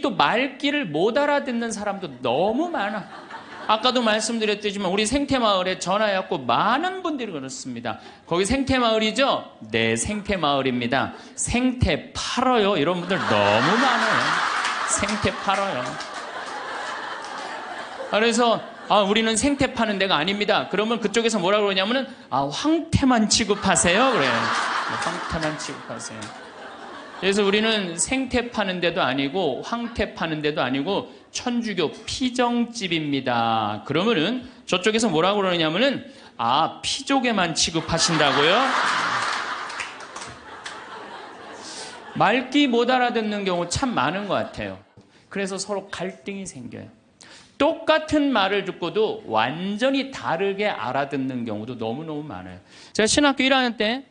또 말귀를 못 알아듣는 사람도 너무 많아. 아까도 말씀드렸지만 우리 생태마을에 전화해갖고 많은 분들이 그렇습니다. 거기 생태마을이죠? 네, 생태마을입니다. 생태 팔아요. 이런 분들 너무 많아요. 생태 팔아요. 그래서 우리는 생태 파는 데가 아닙니다. 그러면 그쪽에서 뭐라 그러냐면은 황태만 취급하세요. 그래요. 황태만 취급하세요. 그래서 우리는 생태 파는 데도 아니고 황태 파는 데도 아니고 천주교 피정집입니다. 그러면은 저쪽에서 뭐라고 그러냐면은 피족에만 취급하신다고요? 말귀 못 알아듣는 경우 참 많은 것 같아요. 그래서 서로 갈등이 생겨요. 똑같은 말을 듣고도 완전히 다르게 알아듣는 경우도 너무너무 많아요. 제가 신학교 1학년 때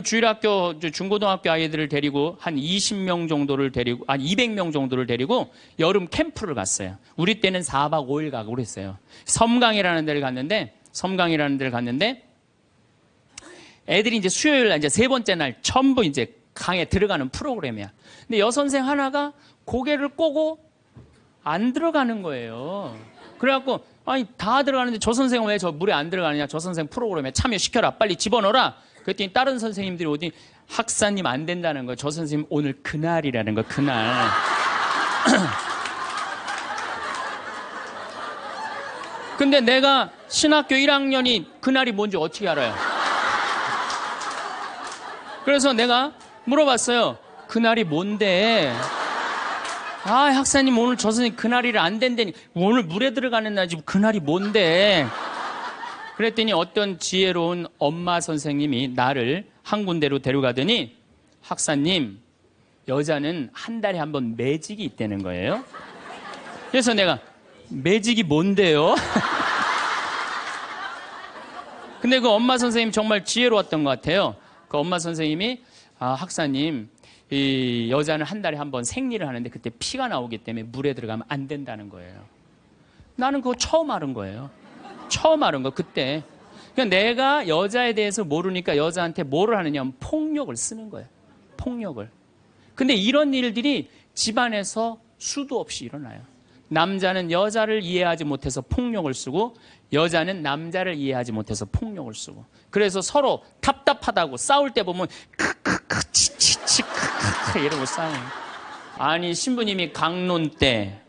주일학교 중고등학교 아이들을 데리고 한 20명 정도를 데리고 200명 정도를 데리고 여름 캠프를 갔어요. 우리 때는 4박 5일 가고 그랬어요. 섬강이라는 데를 갔는데 애들이 이제 수요일 날 이제 세 번째 날 전부 이제 강에 들어가는 프로그램이야. 근데 여선생 하나가 고개를 꼬고 안 들어가는 거예요. 그래갖고 다 들어가는데 저 선생은 왜 저 물에 안 들어가느냐? 저 선생 프로그램에 참여시켜라. 빨리 집어넣어라. 그랬더니 다른 선생님들이 어디 학사님 안 된다는 거예요. 저 선생님 오늘 그날이라는 거, 그날. 근데 내가 신학교 1학년이 그날이 뭔지 어떻게 알아요? 그래서 내가 물어봤어요. 그날이 뭔데? 학사님 오늘 저 선생님 그날이라 안 된다니. 오늘 물에 들어가는 날이지 그날이 뭔데? 그랬더니 어떤 지혜로운 엄마 선생님이 나를 한 군데로 데려가더니 학사님, 여자는 한 달에 한 번 매직이 있다는 거예요. 그래서 내가 매직이 뭔데요? 근데 그 엄마 선생님 정말 지혜로웠던 것 같아요. 그 엄마 선생님이 학사님, 이 여자는 한 달에 한 번 생리를 하는데 그때 피가 나오기 때문에 물에 들어가면 안 된다는 거예요. 나는 그거 처음 알은 거예요. 처음 알은 거 그때. 그러니까 내가 여자에 대해서 모르니까 여자한테 뭐를 하느냐면 폭력을 쓰는 거예요. 폭력을. 근데 이런 일들이 집안에서 수도 없이 일어나요. 남자는 여자를 이해하지 못해서 폭력을 쓰고 여자는 남자를 이해하지 못해서 폭력을 쓰고 그래서 서로 답답하다고 싸울 때 보면 크크크 치치치 크크크 이러고 싸워요. 아니 신부님이 강론 때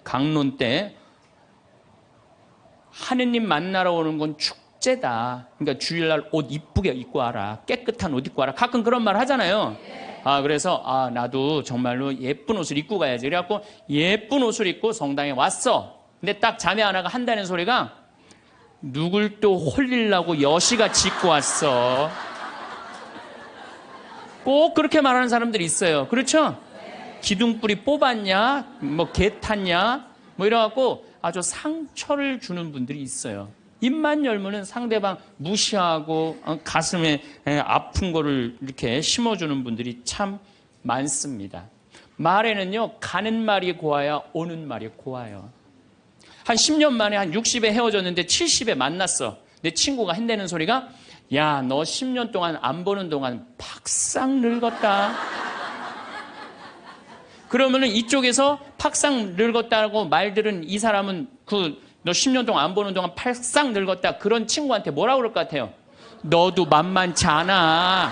하느님 만나러 오는 건 축제다. 그러니까 주일날 옷 이쁘게 입고 와라. 깨끗한 옷 입고 와라. 가끔 그런 말 하잖아요. 그래서 나도 정말로 예쁜 옷을 입고 가야지. 그래갖고 예쁜 옷을 입고 성당에 왔어. 근데 딱 자매 하나가 한다는 소리가 누굴 또 홀리려고 여시같이 입고 왔어. 꼭 그렇게 말하는 사람들이 있어요. 그렇죠? 기둥뿌리 뽑았냐? 뭐 개 탔냐? 뭐 이래갖고 아주 상처를 주는 분들이 있어요. 입만 열면은 상대방 무시하고 가슴에 아픈 거를 이렇게 심어주는 분들이 참 많습니다. 말에는요, 가는 말이 고와야 오는 말이 고와요. 한 10년 만에 한 60에 헤어졌는데 70에 만났어. 내 친구가 한다는 소리가 야, 너 10년 동안 안 보는 동안 팍상 늙었다. 그러면은 이쪽에서 팍상 늙었다고 말들은 이 사람은 너 10년 동안 안 보는 동안 팍상 늙었다. 그런 친구한테 뭐라고 그럴 것 같아요? 너도 만만치 않아.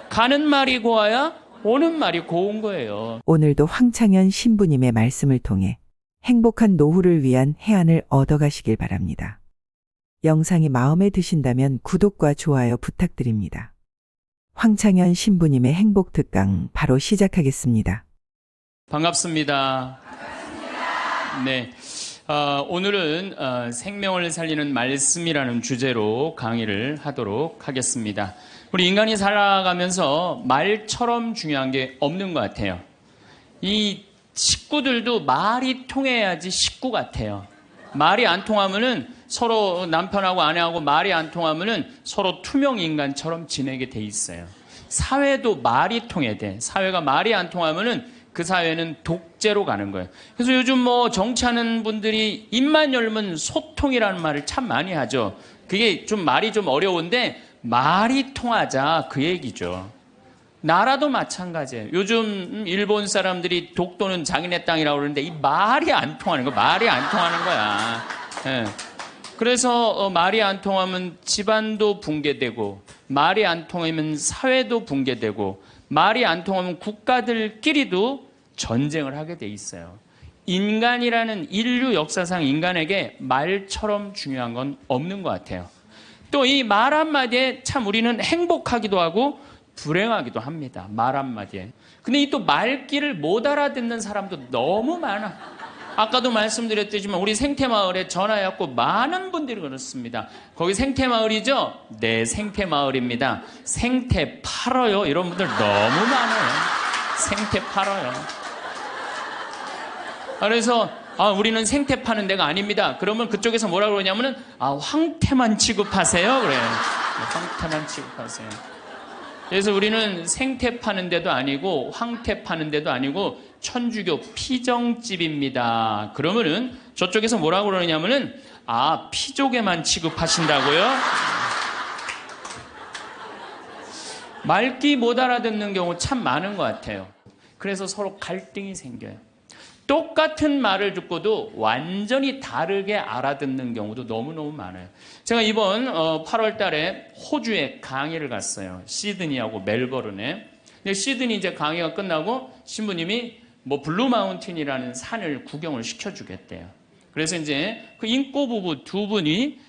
가는 말이 고와야 오는 말이 고운 거예요. 오늘도 황창현 신부님의 말씀을 통해 행복한 노후를 위한 해안을 얻어가시길 바랍니다. 영상이 마음에 드신다면 구독과 좋아요 부탁드립니다. 황창현 신부님의 행복 특강 바로 시작하겠습니다. 반갑습니다. 네, 오늘은 생명을 살리는 말씀이라는 주제로 강의를 하도록 하겠습니다. 우리 인간이 살아가면서 말처럼 중요한 게 없는 것 같아요. 이 식구들도 말이 통해야지 식구 같아요. 말이 안 통하면은 서로 남편하고 아내하고 말이 안 통하면은 서로 투명 인간처럼 지내게 돼 있어요. 사회도 말이 통해야 돼. 사회가 말이 안 통하면은 그 사회는 독재로 가는 거예요. 그래서 요즘 뭐 정치하는 분들이 입만 열면 소통이라는 말을 참 많이 하죠. 그게 좀 말이 좀 어려운데 말이 통하자 그 얘기죠. 나라도 마찬가지예요. 요즘 일본 사람들이 독도는 자기네 땅이라고 그러는데 이 말이 안 통하는 거야. 말이 안 통하는 거야. 예. 그래서 말이 안 통하면 집안도 붕괴되고, 말이 안 통하면 사회도 붕괴되고, 말이 안 통하면 국가들끼리도 전쟁을 하게 돼 있어요. 인간이라는 인류 역사상 인간에게 말처럼 중요한 건 없는 것 같아요. 또 이 말 한마디에 참 우리는 행복하기도 하고 불행하기도 합니다. 말 한마디에. 근데 이 또 말귀를 못 알아듣는 사람도 너무 많아. 아까도 말씀드렸지만 우리 생태마을에 전화해갖고 많은 분들이 그렇습니다. 거기 생태마을이죠? 네, 생태마을입니다. 생태 팔아요. 이런 분들 너무 많아요. 생태 팔아요. 그래서 우리는 생태 파는 데가 아닙니다. 그러면 그쪽에서 뭐라고 그러냐면은 황태만 취급하세요. 그래요. 황태만 취급하세요. 그래서 우리는 생태 파는 데도 아니고 황태 파는 데도 아니고 천주교 피정집입니다. 그러면은 저쪽에서 뭐라고 그러냐면은 피족에만 취급하신다고요? 말귀 못 알아듣는 경우 참 많은 것 같아요. 그래서 서로 갈등이 생겨요. 똑같은 말을 듣고도 완전히 다르게 알아듣는 경우도 너무너무 많아요. 제가 이번 8월 달에 호주에 강의를 갔어요. 시드니하고 멜버른에. 근데 시드니 이제 강의가 끝나고 신부님이 블루 마운틴이라는 산을 구경을 시켜주겠대요. 그래서 이제 그 인꼬 부부 두 분이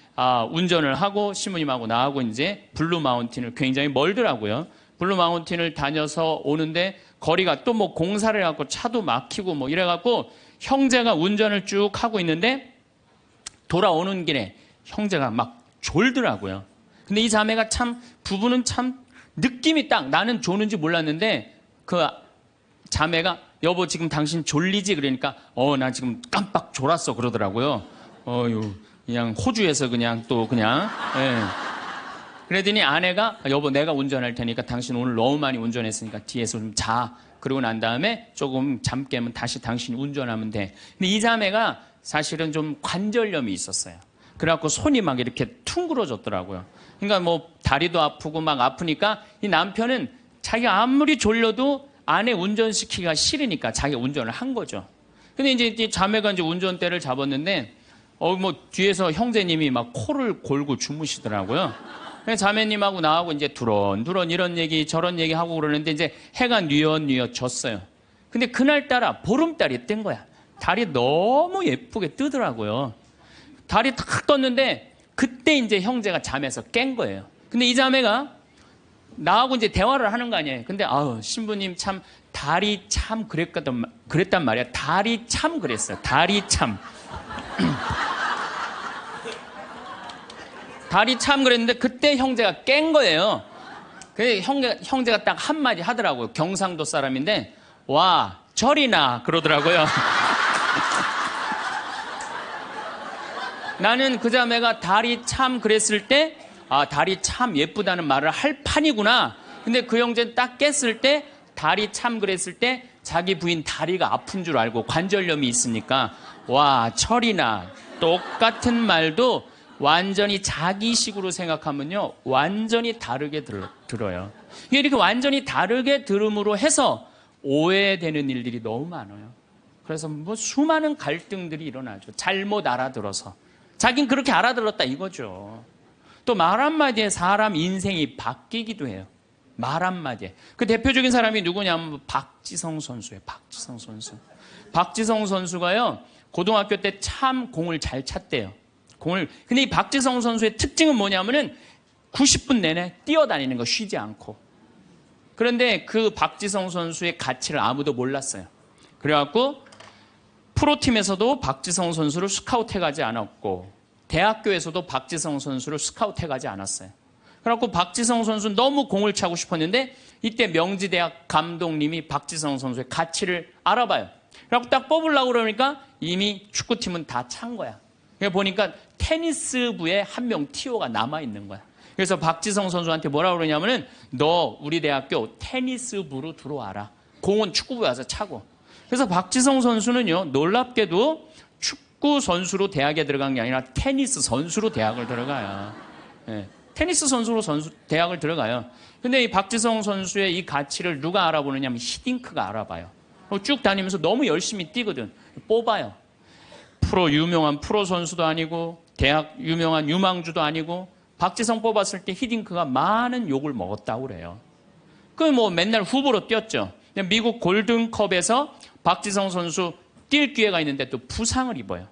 운전을 하고 신부님하고 나하고 이제 블루 마운틴을, 굉장히 멀더라고요. 블루 마운틴을 다녀서 오는데 거리가 또 공사를 해갖고 차도 막히고 이래갖고 형제가 운전을 쭉 하고 있는데 돌아오는 길에 형제가 막 졸더라고요. 근데 이 자매가 부부는 참 느낌이 딱, 나는 조는지 몰랐는데 그 자매가 여보 지금 당신 졸리지? 그러니까 나 지금 깜빡 졸았어 그러더라고요. 그냥 호주에서 그냥 예. 그러더니 아내가 여보 내가 운전할 테니까 당신 오늘 너무 많이 운전했으니까 뒤에서 좀 자. 그러고 난 다음에 조금 잠 깨면 다시 당신이 운전하면 돼. 근데 이 자매가 사실은 좀 관절염이 있었어요. 그래갖고 손이 막 이렇게 퉁그러졌더라고요. 그러니까 다리도 아프고 막 아프니까 이 남편은 자기가 아무리 졸려도 아내 운전시키기가 싫으니까 자기가 운전을 한 거죠. 근데 이제 자매가 이제 운전대를 잡았는데 뒤에서 형제님이 막 코를 골고 주무시더라고요. 자매님하고 나하고 이제 두런두런 이런 얘기 저런 얘기 하고 그러는데 이제 해가 뉘엿뉘엿 졌어요. 근데 그날따라 보름달이 뜬 거야. 달이 너무 예쁘게 뜨더라고요. 달이 탁 떴는데 그때 이제 형제가 잠에서 깬 거예요. 근데 이 자매가 나하고 이제 대화를 하는 거 아니에요. 근데 신부님 참 달이 참 그랬단 말이야. 달이 참 그랬어요. 달이 참. 달이 참 그랬는데 그때 형제가 깬 거예요. 그래서 형제가 딱 한마디 하더라고요. 경상도 사람인데 와 절이나 그러더라고요. 나는 그 자매가 달이 참 그랬을 때 달이 참 예쁘다는 말을 할 판이구나. 근데 그 형제는 딱 깼을 때 달이 참 그랬을 때 자기 부인 다리가 아픈 줄 알고 관절염이 있으니까 와 철이나. 똑같은 말도 완전히 자기식으로 생각하면요 완전히 다르게 들어요. 이렇게 완전히 다르게 들음으로 해서 오해되는 일들이 너무 많아요. 그래서 수많은 갈등들이 일어나죠. 잘못 알아들어서. 자긴 그렇게 알아들었다 이거죠. 또 말 한마디에 사람 인생이 바뀌기도 해요. 말 한마디에. 그 대표적인 사람이 누구냐면 박지성 선수예요. 박지성 선수. 박지성 선수가요 고등학교 때 참 공을 잘 찼대요. 근데 이 박지성 선수의 특징은 뭐냐면은 90분 내내 뛰어다니는 거 쉬지 않고. 그런데 그 박지성 선수의 가치를 아무도 몰랐어요. 그래갖고 프로팀에서도 박지성 선수를 스카우트해가지 않았고 대학교에서도 박지성 선수를 스카우트해가지 않았어요. 그래갖고 박지성 선수는 너무 공을 차고 싶었는데 이때 명지대학 감독님이 박지성 선수의 가치를 알아봐요. 그래갖고 딱 뽑으려고 그러니까 이미 축구팀은 다 찬 거야. 그래서 보니까 테니스부에 한 명 TO가 남아있는 거야. 그래서 박지성 선수한테 뭐라고 그러냐면은 너 우리 대학교 테니스부로 들어와라. 공은 축구부에 와서 차고. 그래서 박지성 선수는요 놀랍게도 축구 선수로 대학에 들어간 게 아니라 테니스 선수로 대학을 들어가요. 네. 테니스 선수로 대학을 들어가요. 근데 이 박지성 선수의 이 가치를 누가 알아보느냐면 히딩크가 알아봐요. 쭉 다니면서 너무 열심히 뛰거든. 뽑아요. 유명한 프로 선수도 아니고 대학 유명한 유망주도 아니고 박지성 뽑았을 때 히딩크가 많은 욕을 먹었다고 그래요. 그 뭐 맨날 후보로 뛰었죠. 미국 골든컵에서 박지성 선수 뛸 기회가 있는데 또 부상을 입어요.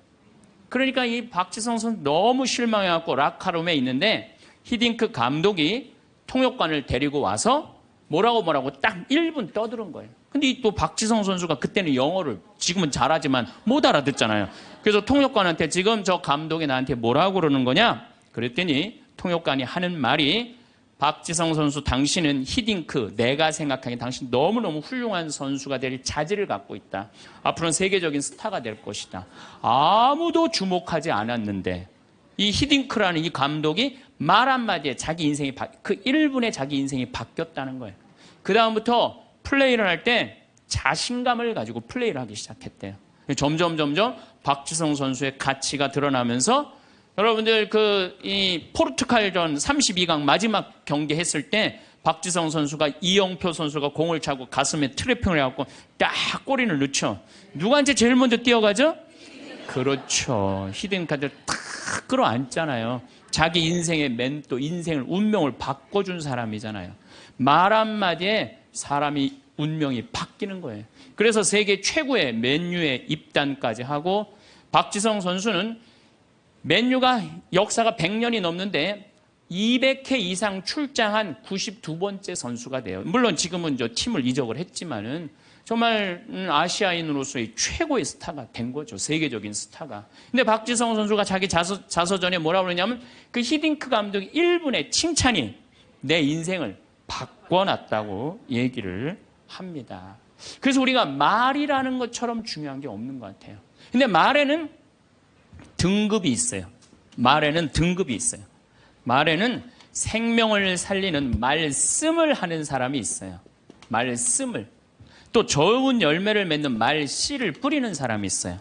그러니까 이 박지성 선수 너무 실망해갖고 락카룸에 있는데 히딩크 감독이 통역관을 데리고 와서 뭐라고 딱 1분 떠드는 거예요. 근데 또 박지성 선수가 그때는 영어를 지금은 잘하지만 못 알아듣잖아요. 그래서 통역관한테 지금 저 감독이 나한테 뭐라고 그러는 거냐? 그랬더니 통역관이 하는 말이 박지성 선수 당신은 히딩크 내가 생각하기에 당신 너무너무 훌륭한 선수가 될 자질을 갖고 있다. 앞으로는 세계적인 스타가 될 것이다. 아무도 주목하지 않았는데 이 히딩크라는 이 감독이 말 한마디에 자기 인생이 그 1분에 자기 인생이 바뀌었다는 거예요. 그 다음부터 플레이를 할 때 자신감을 가지고 플레이를 하기 시작했대요. 점점 박지성 선수의 가치가 드러나면서 여러분들 이 포르투갈전 32강 마지막 경기 했을 때 박지성 선수가 이영표 선수가 공을 차고 가슴에 트래핑을 해갖고 딱 골인을 넣죠. 누구한테 제일 먼저 뛰어가죠? 그렇죠. 히딩크한테 탁 끌어안잖아요. 자기 인생의 멘토, 인생을 운명을 바꿔준 사람이잖아요. 말 한마디에 사람이 운명이 바뀌는 거예요. 그래서 세계 최고의 맨유에 입단까지 하고 박지성 선수는 맨유가 역사가 100년이 넘는데 200회 이상 출장한 92번째 선수가 돼요. 물론 지금은 팀을 이적을 했지만은 정말 아시아인으로서의 최고의 스타가 된 거죠. 세계적인 스타가. 근데 박지성 선수가 자기 자서전에 뭐라고 그러냐면 그 히딩크 감독이 1분의 칭찬이 내 인생을 바꿔놨다고 얘기를 합니다. 그래서 우리가 말이라는 것처럼 중요한 게 없는 것 같아요. 근데 말에는 등급이 있어요. 말에는 등급이 있어요. 말에는 생명을 살리는 말씀을 하는 사람이 있어요. 말씀을. 또 좋은 열매를 맺는 말씨를 뿌리는 사람이 있어요.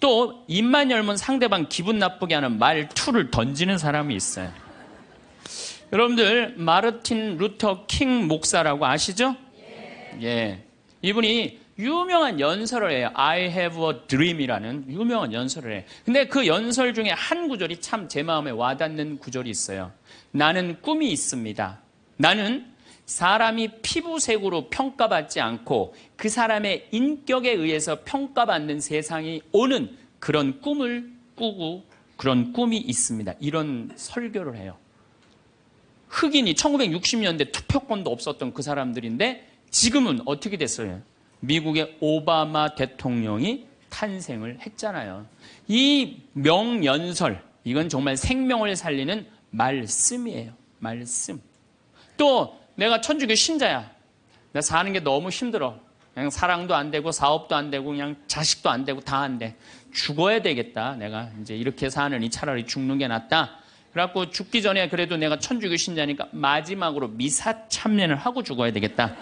또 입만 열면 상대방 기분 나쁘게 하는 말투를 던지는 사람이 있어요. 여러분들 마르틴 루터 킹 목사라고 아시죠? 예. 이분이 유명한 연설을 해요. I have a dream이라는 유명한 연설을 해요. 근데 그 연설 중에 한 구절이 참 제 마음에 와닿는 구절이 있어요. 나는 꿈이 있습니다. 나는 사람이 피부색으로 평가받지 않고 그 사람의 인격에 의해서 평가받는 세상이 오는 그런 꿈을 꾸고 그런 꿈이 있습니다. 이런 설교를 해요. 흑인이 1960년대 투표권도 없었던 그 사람들인데 지금은 어떻게 됐어요? 미국의 오바마 대통령이 탄생을 했잖아요. 이 명연설, 이건 정말 생명을 살리는 말씀이에요. 말씀. 또 내가 천주교 신자야. 내가 사는 게 너무 힘들어. 그냥 사랑도 안 되고 사업도 안 되고 그냥 자식도 안 되고 다 안 돼. 죽어야 되겠다. 내가 이제 이렇게 사느니 차라리 죽는 게 낫다. 그래갖고 죽기 전에 그래도 내가 천주교 신자니까 마지막으로 미사 참여를 하고 죽어야 되겠다.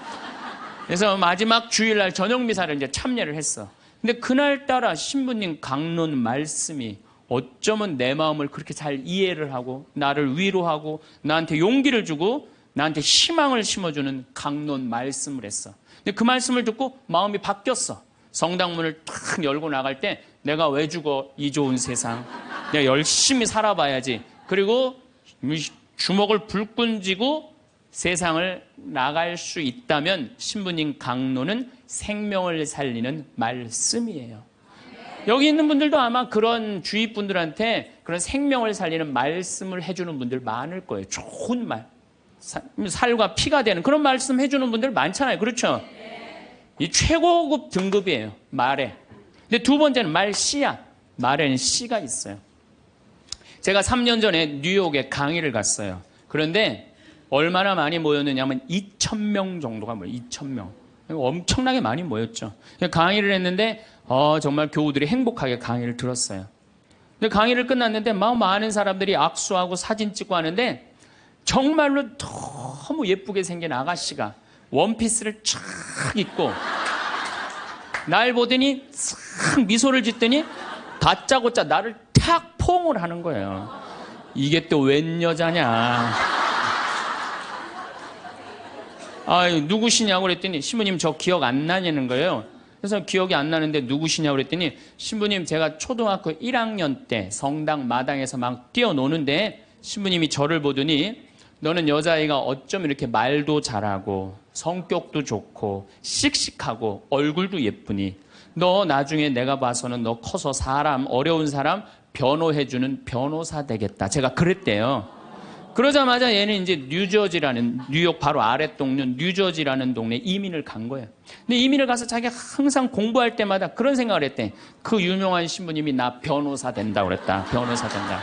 그래서 마지막 주일날 저녁 미사를 이제 참여를 했어. 근데 그날따라 신부님 강론 말씀이 어쩌면 내 마음을 그렇게 잘 이해를 하고 나를 위로하고 나한테 용기를 주고 나한테 희망을 심어주는 강론 말씀을 했어. 근데 그 말씀을 듣고 마음이 바뀌었어. 성당문을 탁 열고 나갈 때 내가 왜 죽어? 이 좋은 세상. 내가 열심히 살아봐야지. 그리고 주먹을 불끈 쥐고 세상을 나갈 수 있다면 신부님 강론은 생명을 살리는 말씀이에요. 여기 있는 분들도 아마 그런 주위 분들한테 그런 생명을 살리는 말씀을 해주는 분들 많을 거예요. 좋은 말. 살과 피가 되는 그런 말씀 해주는 분들 많잖아요. 그렇죠? 이 최고급 등급이에요. 말에. 근데 두 번째는 말씨야. 말에는 씨가 있어요. 제가 3년 전에 뉴욕에 강의를 갔어요. 그런데 얼마나 많이 모였느냐면 2,000명 정도가 모여요. 2,000명. 엄청나게 많이 모였죠. 강의를 했는데 정말 교우들이 행복하게 강의를 들었어요. 근데 강의를 끝났는데 막 많은 사람들이 악수하고 사진 찍고 하는데 정말로 너무 예쁘게 생긴 아가씨가 원피스를 쫙 입고 날 보더니 싹 미소를 짓더니 다짜고짜 나를 탁 포옹을 하는 거예요. 이게 또 웬 여자냐. 누구시냐고 그랬더니 신부님 저 기억 안 나냐는 거예요. 그래서 기억이 안 나는데 누구시냐고 그랬더니 신부님 제가 초등학교 1학년 때 성당 마당에서 막 뛰어노는데 신부님이 저를 보더니 너는 여자아이가 어쩜 이렇게 말도 잘하고 성격도 좋고 씩씩하고 얼굴도 예쁘니 너 나중에 내가 봐서는 너 커서 어려운 사람 변호해주는 변호사 되겠다. 제가 그랬대요. 그러자마자 얘는 이제 뉴욕 바로 아랫동네 뉴저지라는 동네에 이민을 간 거예요. 근데 이민을 가서 자기가 항상 공부할 때마다 그런 생각을 했대. 그 유명한 신부님이 나 변호사 된다고 그랬다. 변호사 된다.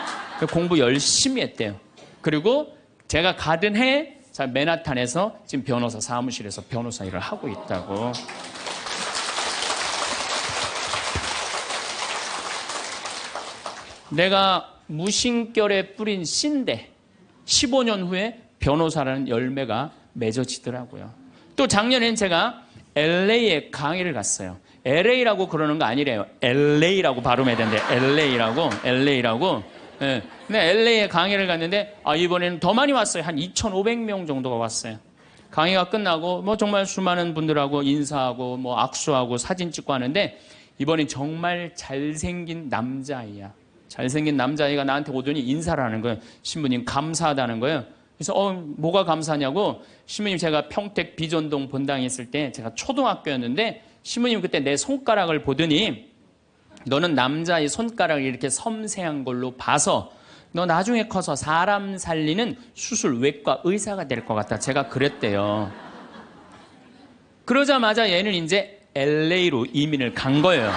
공부 열심히 했대요. 그리고 제가 가던 해 맨하탄에서 지금 변호사 사무실에서 변호사 일을 하고 있다고. 내가 무심결에 뿌린 씨인데 15년 후에 변호사라는 열매가 맺어지더라고요. 또 작년엔 제가 LA에 강의를 갔어요. LA라고 그러는 거 아니래요. LA라고 발음해야 되는데 LA라고. 네. 근데 LA에 강의를 갔는데 이번에는 더 많이 왔어요. 한 2,500명 정도가 왔어요. 강의가 끝나고 정말 수많은 분들하고 인사하고 악수하고 사진 찍고 하는데 이번엔 정말 잘생긴 남자아이야. 잘생긴 남자아이가 나한테 오더니 인사를 하는 거예요. 신부님 감사하다는 거예요. 그래서 뭐가 감사하냐고 신부님 제가 평택 비전동 본당에 있을 때 제가 초등학교였는데 신부님 그때 내 손가락을 보더니 너는 남자의 손가락이 이렇게 섬세한 걸로 봐서 너 나중에 커서 사람 살리는 수술 외과 의사가 될 것 같다. 제가 그랬대요. 그러자마자 얘는 이제 LA로 이민을 간 거예요.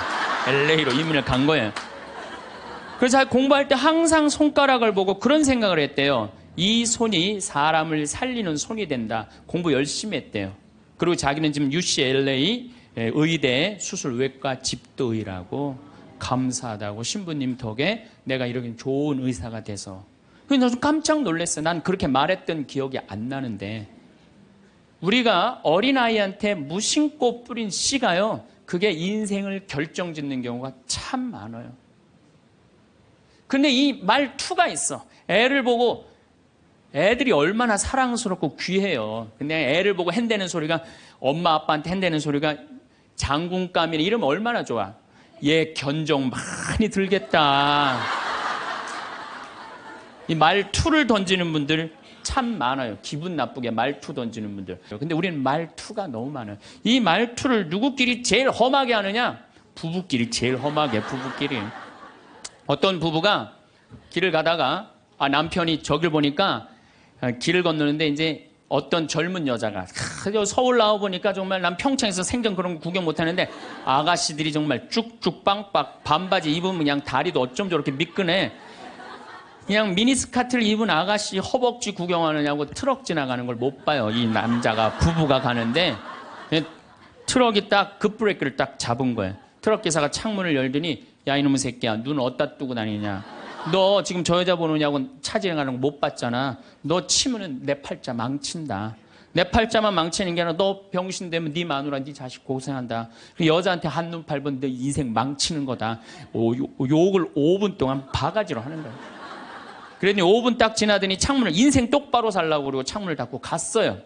그래서 공부할 때 항상 손가락을 보고 그런 생각을 했대요. 이 손이 사람을 살리는 손이 된다. 공부 열심히 했대요. 그리고 자기는 지금 UCLA 의대 수술외과 집도의라고 감사하다고 신부님 덕에 내가 이렇게 좋은 의사가 돼서. 그래서 좀 깜짝 놀랐어요. 난 그렇게 말했던 기억이 안 나는데 우리가 어린아이한테 무심코 뿌린 씨가요. 그게 인생을 결정짓는 경우가 참 많아요. 근데 이 말투가 있어. 애를 보고 애들이 얼마나 사랑스럽고 귀해요. 근데 애를 보고 핸대는 소리가 엄마 아빠한테 핸대는 소리가 장군감이나 이러면 얼마나 좋아. 얘 견적 많이 들겠다. 이 말투를 던지는 분들 참 많아요. 기분 나쁘게 말투 던지는 분들. 근데 우리는 말투가 너무 많아요. 이 말투를 누구끼리 제일 험하게 하느냐? 부부끼리 제일 험하게, 부부끼리. 어떤 부부가 길을 가다가 남편이 저길 보니까 길을 건너는데 이제 어떤 젊은 여자가 서울 나와 보니까 정말 난 평창에서 생전 그런 거 구경 못 하는데 아가씨들이 정말 쭉쭉 빵빵 반바지 입으면 그냥 다리도 어쩜 저렇게 미끈해. 그냥 미니스커트를 입은 아가씨 허벅지 구경하느냐고 트럭 지나가는 걸 못 봐요. 이 남자가 부부가 가는데 트럭이 딱 급브레이크를 딱 잡은 거예요. 트럭 기사가 창문을 열더니 야 이놈의 새끼야 눈 어디다 뜨고 다니냐. 너 지금 저 여자 보느냐고 차 지나가는 거 못 봤잖아. 너 치면은 내 팔자 망친다. 내 팔자만 망치는 게 아니라 너 병신 되면 네 마누라 네 자식 고생한다. 그 여자한테 한눈 팔면 너 인생 망치는 거다. 욕을 5분 동안 바가지로 하는 거야. 그랬더니 5분 딱 지나더니 창문을 인생 똑바로 살라고 그러고 창문을 닫고 갔어요.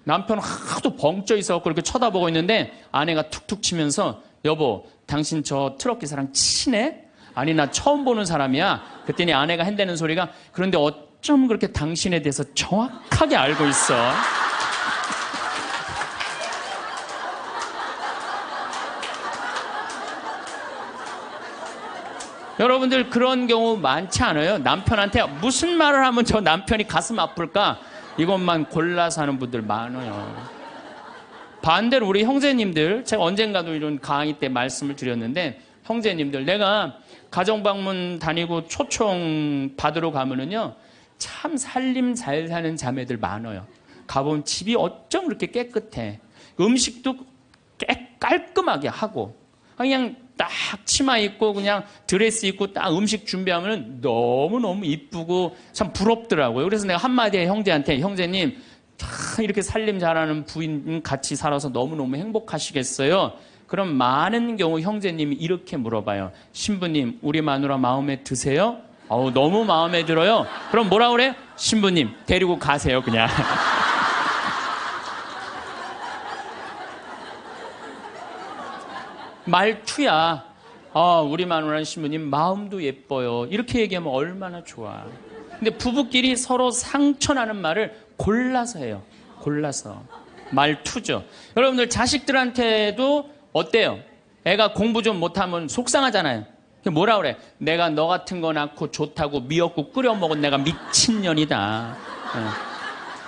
남편은 하도 벙쪄 있어갖고 이렇게 쳐다보고 있는데 아내가 툭툭 치면서 여보 당신 저 트럭 기사랑 친해? 아니 나 처음 보는 사람이야. 그랬더니 아내가 핸대는 소리가 그런데 어쩜 그렇게 당신에 대해서 정확하게 알고 있어. 여러분들 그런 경우 많지 않아요? 남편한테 무슨 말을 하면 저 남편이 가슴 아플까? 이것만 골라서 하는 분들 많아요. 반대로 우리 형제님들, 제가 언젠가도 이런 강의 때 말씀을 드렸는데 형제님들, 내가 가정방문 다니고 초청 받으러 가면은요 참 살림 잘 사는 자매들 많아요. 가보면 집이 어쩜 그렇게 깨끗해. 음식도 깔끔하게 하고 그냥 딱 치마 입고 그냥 드레스 입고 딱 음식 준비하면 너무너무 이쁘고 참 부럽더라고요. 그래서 내가 한마디에 형제한테 형제님 다 이렇게 살림 잘하는 부인 같이 살아서 너무너무 행복하시겠어요? 그럼 많은 경우 형제님이 이렇게 물어봐요. 신부님 우리 마누라 마음에 드세요? 너무 마음에 들어요. 그럼 뭐라 그래? 신부님 데리고 가세요 그냥. 말투야. 우리 마누라는 신부님 마음도 예뻐요. 이렇게 얘기하면 얼마나 좋아. 근데 부부끼리 서로 상처나는 말을 골라서 해요. 골라서. 말투죠. 여러분들 자식들한테도 어때요? 애가 공부 좀 못하면 속상하잖아요. 뭐라 그래? 내가 너 같은 거 낳고 좋다고 미역국 끓여 먹은 내가 미친년이다.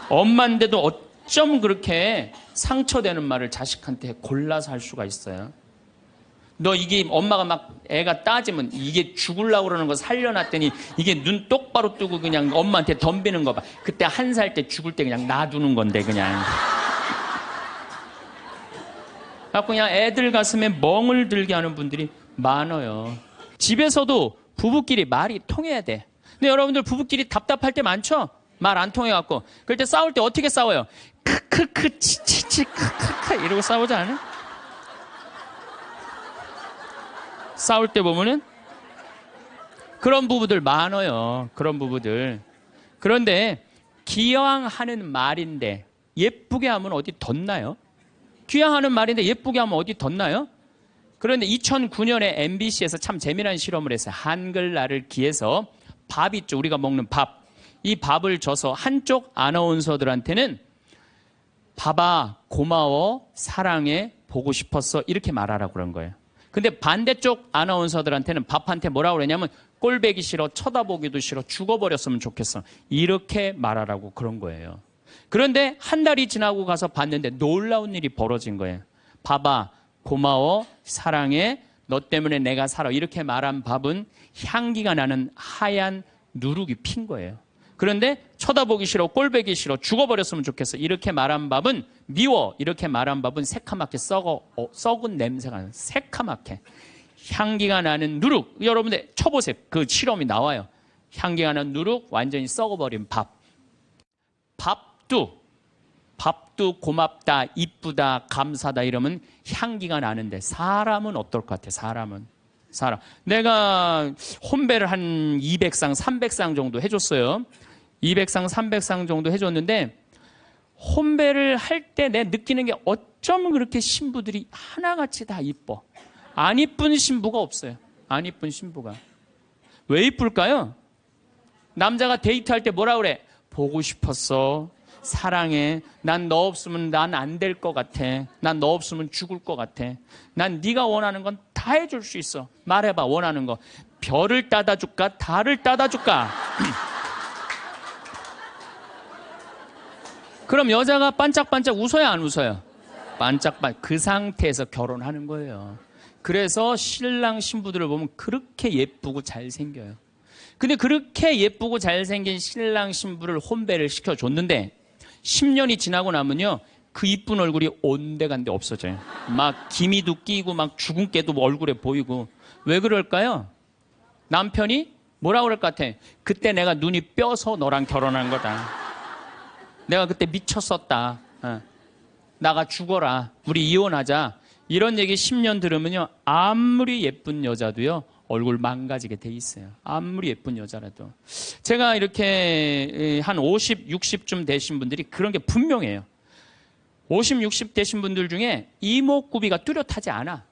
엄마인데도 어쩜 그렇게 상처되는 말을 자식한테 골라서 할 수가 있어요? 너 이게 엄마가 막 애가 따지면 이게 죽으려고 그러는 거 살려놨더니 이게 눈 똑바로 뜨고 그냥 엄마한테 덤비는 거 봐. 그때 1살 때 죽을 때 그냥 놔두는 건데 그냥. 그냥 애들 가슴에 멍을 들게 하는 분들이 많아요. 집에서도 부부끼리 말이 통해야 돼. 근데 여러분들 부부끼리 답답할 때 많죠? 말 안 통해갖고. 그럴 때 싸울 때 어떻게 싸워요? 크크크 치치치 크크크 이러고 싸우지 않아요? 싸울 때 보면은 그런 부부들 많아요. 그런 부부들. 그런데 기왕 하는 말인데 예쁘게 하면 어디 덧나요? 귀향하는 말인데 예쁘게 하면 어디 덧나요? 그런데 2009년에 MBC에서 참 재미난 실험을 했어요. 한글날을 기해서 밥 있죠. 우리가 먹는 밥. 이 밥을 줘서 한쪽 아나운서들한테는 밥아 고마워 사랑해 보고 싶었어 이렇게 말하라고 그런 거예요. 근데 반대쪽 아나운서들한테는 밥한테 뭐라고 그러냐면 꼴배기 싫어 쳐다보기도 싫어 죽어버렸으면 좋겠어 이렇게 말하라고 그런 거예요. 그런데 한 달이 지나고 가서 봤는데 놀라운 일이 벌어진 거예요. 밥아 고마워 사랑해 너 때문에 내가 살아 이렇게 말한 밥은 향기가 나는 하얀 누룩이 핀 거예요. 그런데 쳐다보기 싫어 꼴배기 싫어 죽어버렸으면 좋겠어 이렇게 말한 밥은 미워 이렇게 말한 밥은 새카맣게 썩은 냄새가 나는 새카맣게 향기가 나는 누룩. 여러분들 쳐보세요. 그 실험이 나와요. 향기가 나는 누룩 완전히 썩어버린 밥. 밥도 고맙다 이쁘다 감사다 이러면 향기가 나는데 사람은 어떨 것 같아? 사람 내가 혼배를 한 200상 300상 정도 해줬어요. 200상 300상 정도 해줬는데 혼배를 할 때 내 느끼는 게 어쩜 그렇게 신부들이 하나같이 다 이뻐. 안 이쁜 신부가 없어요. 안 이쁜 신부가. 왜 이쁠까요? 남자가 데이트할 때 뭐라 그래? 보고 싶었어. 사랑해. 난 너 없으면 난 안 될 것 같아. 난 너 없으면 죽을 것 같아. 난 네가 원하는 건 다 해줄 수 있어. 말해봐 원하는 거. 별을 따다 줄까? 달을 따다 줄까? 그럼 여자가 반짝반짝 웃어야 안 웃어요? 반짝반짝. 그 상태에서 결혼하는 거예요. 그래서 신랑 신부들을 보면 그렇게 예쁘고 잘생겨요. 근데 그렇게 예쁘고 잘생긴 신랑 신부를 혼배를 시켜줬는데 10년이 지나고 나면요 그 이쁜 얼굴이 온데간데 없어져요. 막 기미도 끼고 막 주근깨도 얼굴에 보이고. 왜 그럴까요? 남편이 뭐라 그럴 것 같아? 그때 내가 눈이 뼈서 너랑 결혼한 거다. 내가 그때 미쳤었다. 나가 죽어라. 우리 이혼하자. 이런 얘기 10년 들으면요 아무리 예쁜 여자도요 얼굴 망가지게 돼 있어요. 아무리 예쁜 여자라도. 제가 이렇게 한 50, 60쯤 되신 분들이 그런 게 분명해요. 50, 60 되신 분들 중에 이목구비가 뚜렷하지 않아.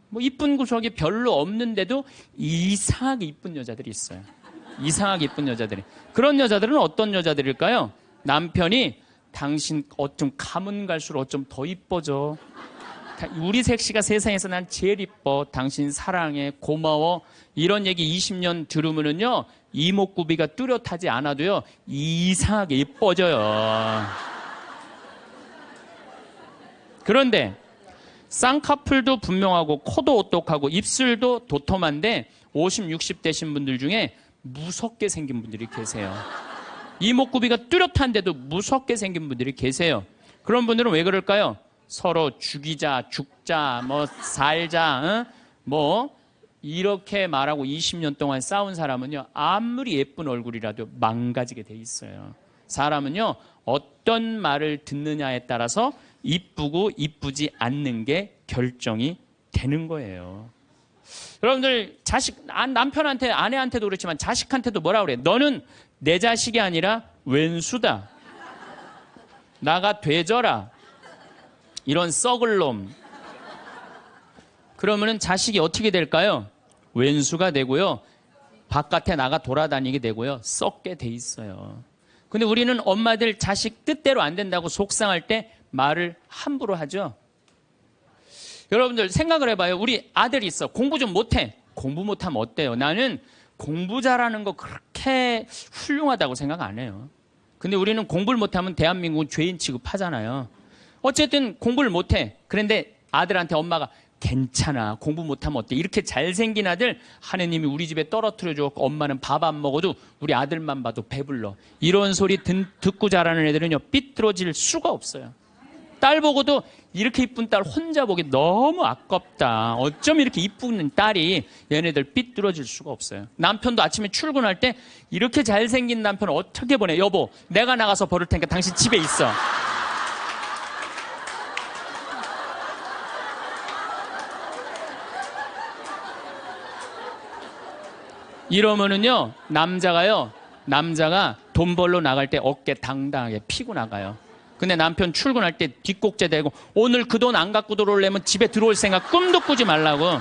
뭐 이쁜 구석이 별로 없는데도 이상하게 이쁜 여자들이 있어요. 이상하게 이쁜 여자들이. 그런 여자들은 어떤 여자들일까요? 남편이 당신 어쩜 가면 갈수록 어쩜 더 이뻐져. 우리 색시가 세상에서 난 제일 이뻐. 당신 사랑해. 고마워. 이런 얘기 20년 들으면은요 이목구비가 뚜렷하지 않아도요 이상하게 이뻐져요. 그런데 쌍꺼풀도 분명하고 코도 오똑하고 입술도 도톰한데 50, 60 되신 분들 중에 무섭게 생긴 분들이 계세요. 이목구비가 뚜렷한데도 무섭게 생긴 분들이 계세요. 그런 분들은 왜 그럴까요? 서로 죽이자, 죽자, 뭐 살자, 뭐 이렇게 말하고 20년 동안 싸운 사람은요 아무리 예쁜 얼굴이라도 망가지게 돼 있어요. 사람은요 어떤 말을 듣느냐에 따라서 이쁘고 이쁘지 않는 게 결정이 되는 거예요. 여러분들 남편한테 아내한테도 그렇지만 자식한테도 뭐라 그래? 너는 내 자식이 아니라 왼수다. 나가 되져라. 이런 썩을 놈. 그러면은 자식이 어떻게 될까요? 왼수가 되고요. 바깥에 나가 돌아다니게 되고요. 썩게 돼 있어요. 근데 우리는 엄마들 자식 뜻대로 안 된다고 속상할 때 말을 함부로 하죠. 여러분들 생각을 해봐요. 우리 아들이 있어. 공부 좀 못해. 공부 못하면 어때요? 나는 공부 잘하는 거 그렇게 훌륭하다고 생각 안 해요. 근데 우리는 공부를 못하면 대한민국은 죄인 취급하잖아요. 어쨌든 공부를 못해. 그런데 아들한테 엄마가 괜찮아. 공부 못하면 어때? 이렇게 잘생긴 아들 하느님이 우리 집에 떨어뜨려 주었고 엄마는 밥 안 먹어도 우리 아들만 봐도 배불러. 이런 소리 듣고 자라는 애들은요. 삐뚤어질 수가 없어요. 딸 보고도 이렇게 이쁜 딸 혼자 보기 너무 아깝다. 어쩜 이렇게 이쁜 딸이 얘네들 삐뚤어질 수가 없어요. 남편도 아침에 출근할 때 이렇게 잘생긴 남편 어떻게 보내? 여보, 내가 나가서 버릴 테니까 당신 집에 있어. 이러면은요, 남자가 돈 벌러 나갈 때 어깨 당당하게 피고 나가요. 근데 남편 출근할 때 뒷꼭지 대고 오늘 그 돈 안 갖고 들어오려면 집에 들어올 생각 꿈도 꾸지 말라고.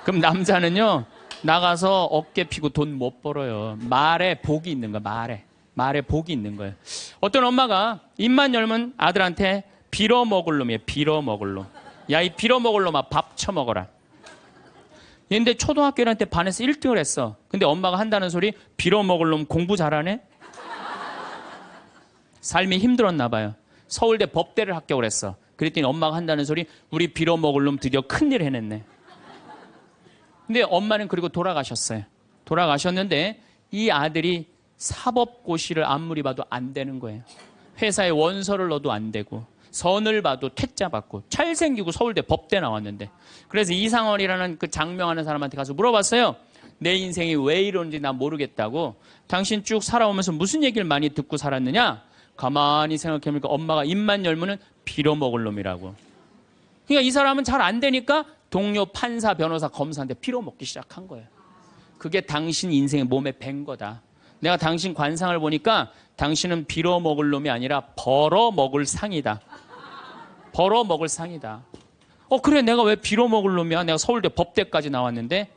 그럼 남자는요, 나가서 어깨 피고 돈 못 벌어요. 말에 복이 있는 거야, 말에 복이 있는 거예요. 어떤 엄마가 입만 열면 아들한테 빌어먹을 놈이에요, 빌어먹을 놈. 야, 이 빌어먹을 놈아, 밥 처먹어라. 얘인데 초등학교 1학년 때 반에서 1등을 했어. 근데 엄마가 한다는 소리, 빌어먹을 놈 공부 잘하네? 삶이 힘들었나 봐요. 서울대 법대를 합격을 했어. 그랬더니 엄마가 한다는 소리, 우리 빌어먹을 놈 드디어 큰일 해냈네. 근데 엄마는 그리고 돌아가셨어요. 돌아가셨는데 이 아들이 사법고시를 아무리 봐도 안 되는 거예요. 회사에 원서를 넣어도 안 되고 선을 봐도 퇴짜 받고 잘생기고 서울대 법대 나왔는데. 그래서 이상원이라는 그 장명하는 사람한테 가서 물어봤어요. 내 인생이 왜 이러는지 난 모르겠다고. 당신 쭉 살아오면서 무슨 얘기를 많이 듣고 살았느냐? 가만히 생각해보니까 엄마가 입만 열면은 빌어먹을 놈이라고. 그러니까 이 사람은 잘 안 되니까 동료 판사, 변호사, 검사한테 빌어먹기 시작한 거예요. 그게 당신 인생의 몸에 밴 거다. 내가 당신 관상을 보니까 당신은 빌어먹을 놈이 아니라 벌어먹을 상이다. 벌어먹을 상이다. 그래, 내가 왜 빌어먹을 놈이야? 내가 서울대 법대까지 나왔는데.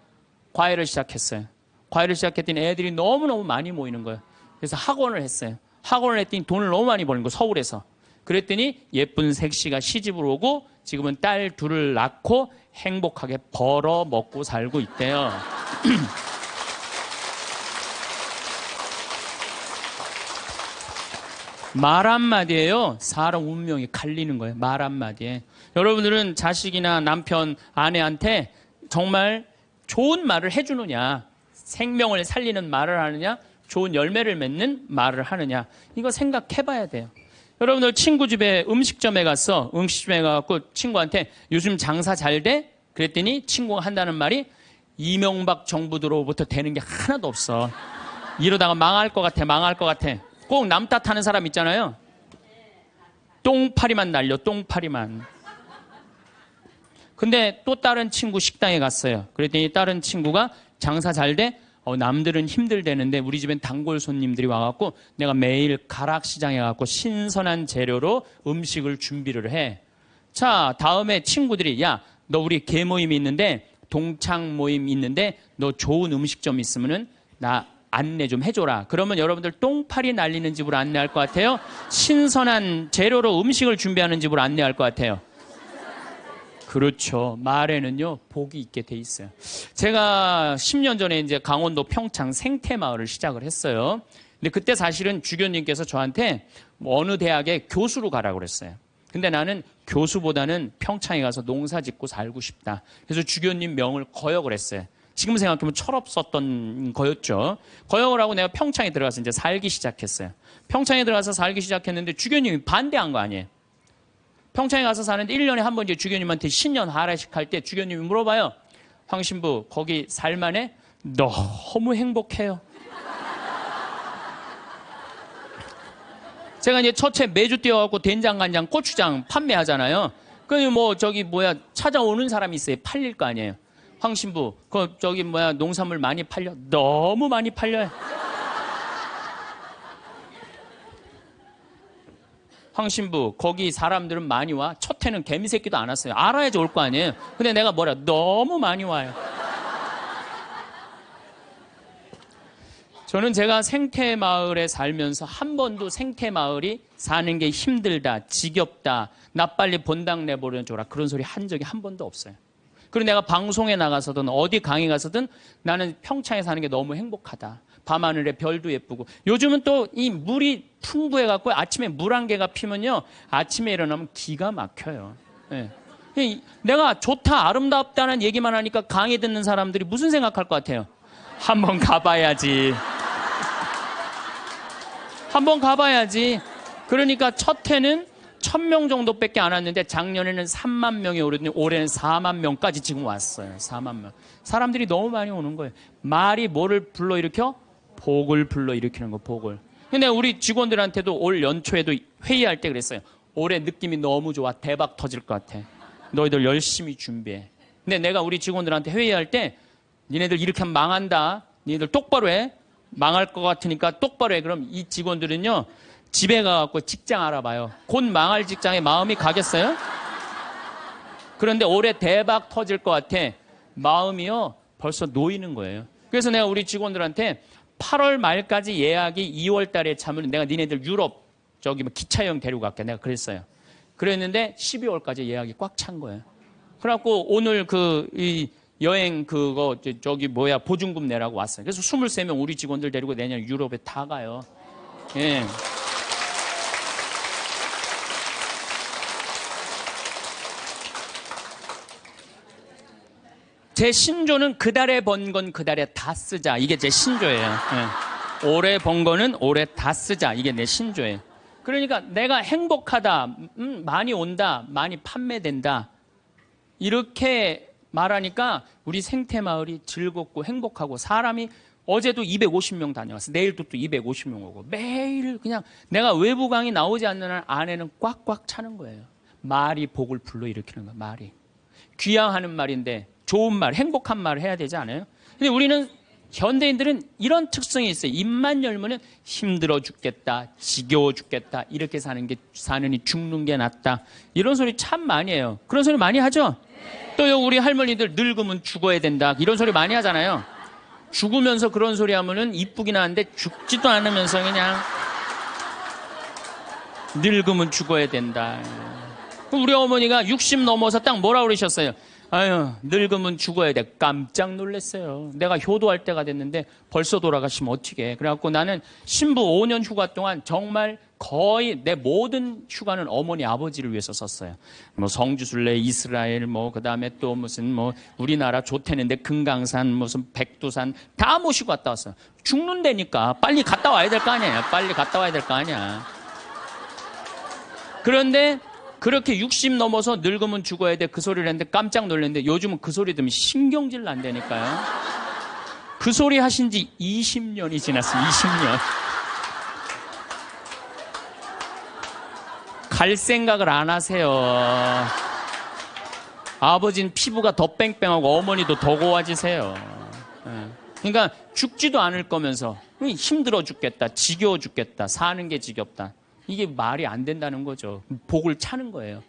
과외를 시작했어요. 과외를 시작했더니 애들이 너무너무 많이 모이는 거예요. 그래서 학원을 했어요. 학원을 했더니 돈을 너무 많이 버는 거예요, 서울에서. 그랬더니 예쁜 색시가 시집을 오고 지금은 딸 둘을 낳고 행복하게 벌어먹고 살고 있대요. 말 한마디에요, 사람 운명이 갈리는 거예요. 말 한마디에. 여러분들은 자식이나 남편, 아내한테 정말 좋은 말을 해주느냐, 생명을 살리는 말을 하느냐, 좋은 열매를 맺는 말을 하느냐, 이거 생각해봐야 돼요. 여러분들 친구 집에 음식점에 갔어. 음식점에 가서 친구한테 요즘 장사 잘 돼? 그랬더니 친구가 한다는 말이 이명박 정부 들어부터 되는 게 하나도 없어. 이러다가 망할 것 같아, 망할 것 같아. 꼭 남 탓하는 사람 있잖아요. 똥파리만 날려, 똥파리만. 근데 또 다른 친구 식당에 갔어요. 그랬더니 다른 친구가 장사 잘 돼? 남들은 힘들대는데 우리 집엔 단골 손님들이 와갖고 내가 매일 가락시장에 가갖고 신선한 재료로 음식을 준비를 해. 자, 다음에 친구들이, 야, 너 우리 개 모임이 있는데, 동창 모임 있는데 너 좋은 음식점 있으면은 나 안내 좀 해줘라. 그러면 여러분들 똥파리 날리는 집으로 안내할 것 같아요? 신선한 재료로 음식을 준비하는 집으로 안내할 것 같아요? 그렇죠. 말에는요, 복이 있게 돼 있어요. 제가 10년 전에 이제 강원도 평창 생태마을을 시작을 했어요. 근데 그때 사실은 주교님께서 저한테 어느 대학에 교수로 가라고 그랬어요. 근데 나는 교수보다는 평창에 가서 농사 짓고 살고 싶다. 그래서 주교님 명을 거역을 했어요. 지금 생각하면 철없었던 거였죠. 거역을 하고 내가 평창에 들어가서 이제 살기 시작했어요. 평창에 들어가서 살기 시작했는데 주교님이 반대한 거 아니에요. 평창에 가서 사는데 1년에 한 번 이제 주교님한테 신년 하례식 할 때 주교님이 물어봐요. 황 신부, 거기 살만해? 너무 행복해요. 제가 이제 첫째 매주 뛰어갖고 된장, 간장, 고추장 판매하잖아요. 찾아오는 사람이 있어요. 팔릴 거 아니에요. 황 신부, 농산물 많이 팔려? 너무 많이 팔려요. 황 신부, 거기 사람들은 많이 와? 첫 해는 개미새끼도 안 왔어요. 알아야지 올 거 아니에요. 근데 내가 뭐라, 너무 많이 와요. 저는 제가 생태마을에 살면서 한 번도 생태마을이 사는 게 힘들다, 지겹다, 나 빨리 본당 내보내줘라, 그런 소리 한 적이 한 번도 없어요. 그리고 내가 방송에 나가서든 어디 강의 가서든 나는 평창에 사는 게 너무 행복하다. 밤하늘에 별도 예쁘고, 요즘은 또 이 물이 풍부해갖고 아침에 물 한 개가 피면요, 아침에 일어나면 기가 막혀요. 예. 내가 좋다, 아름답다는 얘기만 하니까 강의 듣는 사람들이 무슨 생각할 것 같아요? 한번 가봐야지. 한번 가봐야지. 그러니까 첫 해는 1000명 정도밖에 안 왔는데 작년에는 3만 명이 오르더니 올해는 4만 명까지 지금 왔어요. 4만 명. 사람들이 너무 많이 오는 거예요. 말이 뭐를 불러일으켜? 복을 불러일으키는 거, 복을. 근데 우리 직원들한테도 올 연초에도 회의할 때 그랬어요. 올해 느낌이 너무 좋아. 대박 터질 것 같아. 너희들 열심히 준비해. 근데 내가 우리 직원들한테 회의할 때 니네들 이렇게 하면 망한다. 니네들 똑바로 해. 망할 것 같으니까 똑바로 해. 그럼 이 직원들은요, 집에 가갖고 직장 알아봐요. 곧 망할 직장에 마음이 가겠어요? 그런데 올해 대박 터질 것 같아. 마음이요, 벌써 놓이는 거예요. 그래서 내가 우리 직원들한테 8월 말까지 예약이 2월 달에 차면 내가 니네들 유럽 저기 뭐 기차여행 데리고 갈게. 내가 그랬어요. 그랬는데 12월까지 예약이 꽉 찬 거예요. 그래갖고 오늘 이 여행 저기 보증금 내라고 왔어요. 그래서 23명 우리 직원들 데리고 내년 유럽에 다 가요. 예. 제 신조는 그달에 번 건 그달에 다 쓰자. 이게 제 신조예요. 예. 올해 번 거는 올해 다 쓰자. 이게 내 신조예요. 그러니까 내가 행복하다, 많이 온다, 많이 판매된다, 이렇게 말하니까 우리 생태마을이 즐겁고 행복하고, 사람이 어제도 250명 다녀왔어. 내일도 또 250명 오고, 매일 그냥 내가 외부 강의 나오지 않는 한 안에는 꽉꽉 차는 거예요. 말이 복을 불러일으키는 거야. 말이 귀양하는 말인데 좋은 말, 행복한 말을 해야 되지 않아요? 근데 우리는 현대인들은 이런 특성이 있어요. 입만 열면은 힘들어 죽겠다, 지겨워 죽겠다, 이렇게 사느니 죽는 게 낫다, 이런 소리 참 많이 해요. 그런 소리 많이 하죠? 또요, 우리 할머니들 늙으면 죽어야 된다, 이런 소리 많이 하잖아요. 죽으면서 그런 소리 하면은 이쁘긴 한데 죽지도 않으면서 그냥 늙으면 죽어야 된다. 우리 어머니가 60 넘어서 딱 뭐라 그러셨어요? 아유, 늙으면 죽어야 돼. 깜짝 놀랐어요. 내가 효도할 때가 됐는데 벌써 돌아가시면 어떡해. 그래갖고 나는 신부 5년 휴가 동안 정말 거의 내 모든 휴가는 어머니 아버지를 위해서 썼어요. 뭐 성지순례, 이스라엘, 그 다음에 또 무슨 우리나라 좋대는데 금강산, 무슨 백두산 다 모시고 갔다 왔어요. 죽는다니까 빨리 갔다 와야 될 거 아니야. 빨리 갔다 와야 될 거 아니야. 그런데 그렇게 60 넘어서 늙으면 죽어야 돼, 그 소리를 했는데 깜짝 놀랐는데 요즘은 그 소리 들으면 신경질 난다니까요. 그 소리 하신 지 20년이 지났어요. 20년. 갈 생각을 안 하세요. 아버지는 피부가 더 뺑뺑하고 어머니도 더 고와지세요. 그러니까 죽지도 않을 거면서 힘들어 죽겠다, 지겨워 죽겠다, 사는 게 지겹다, 이게 말이 안 된다는 거죠. 복을 차는 거예요.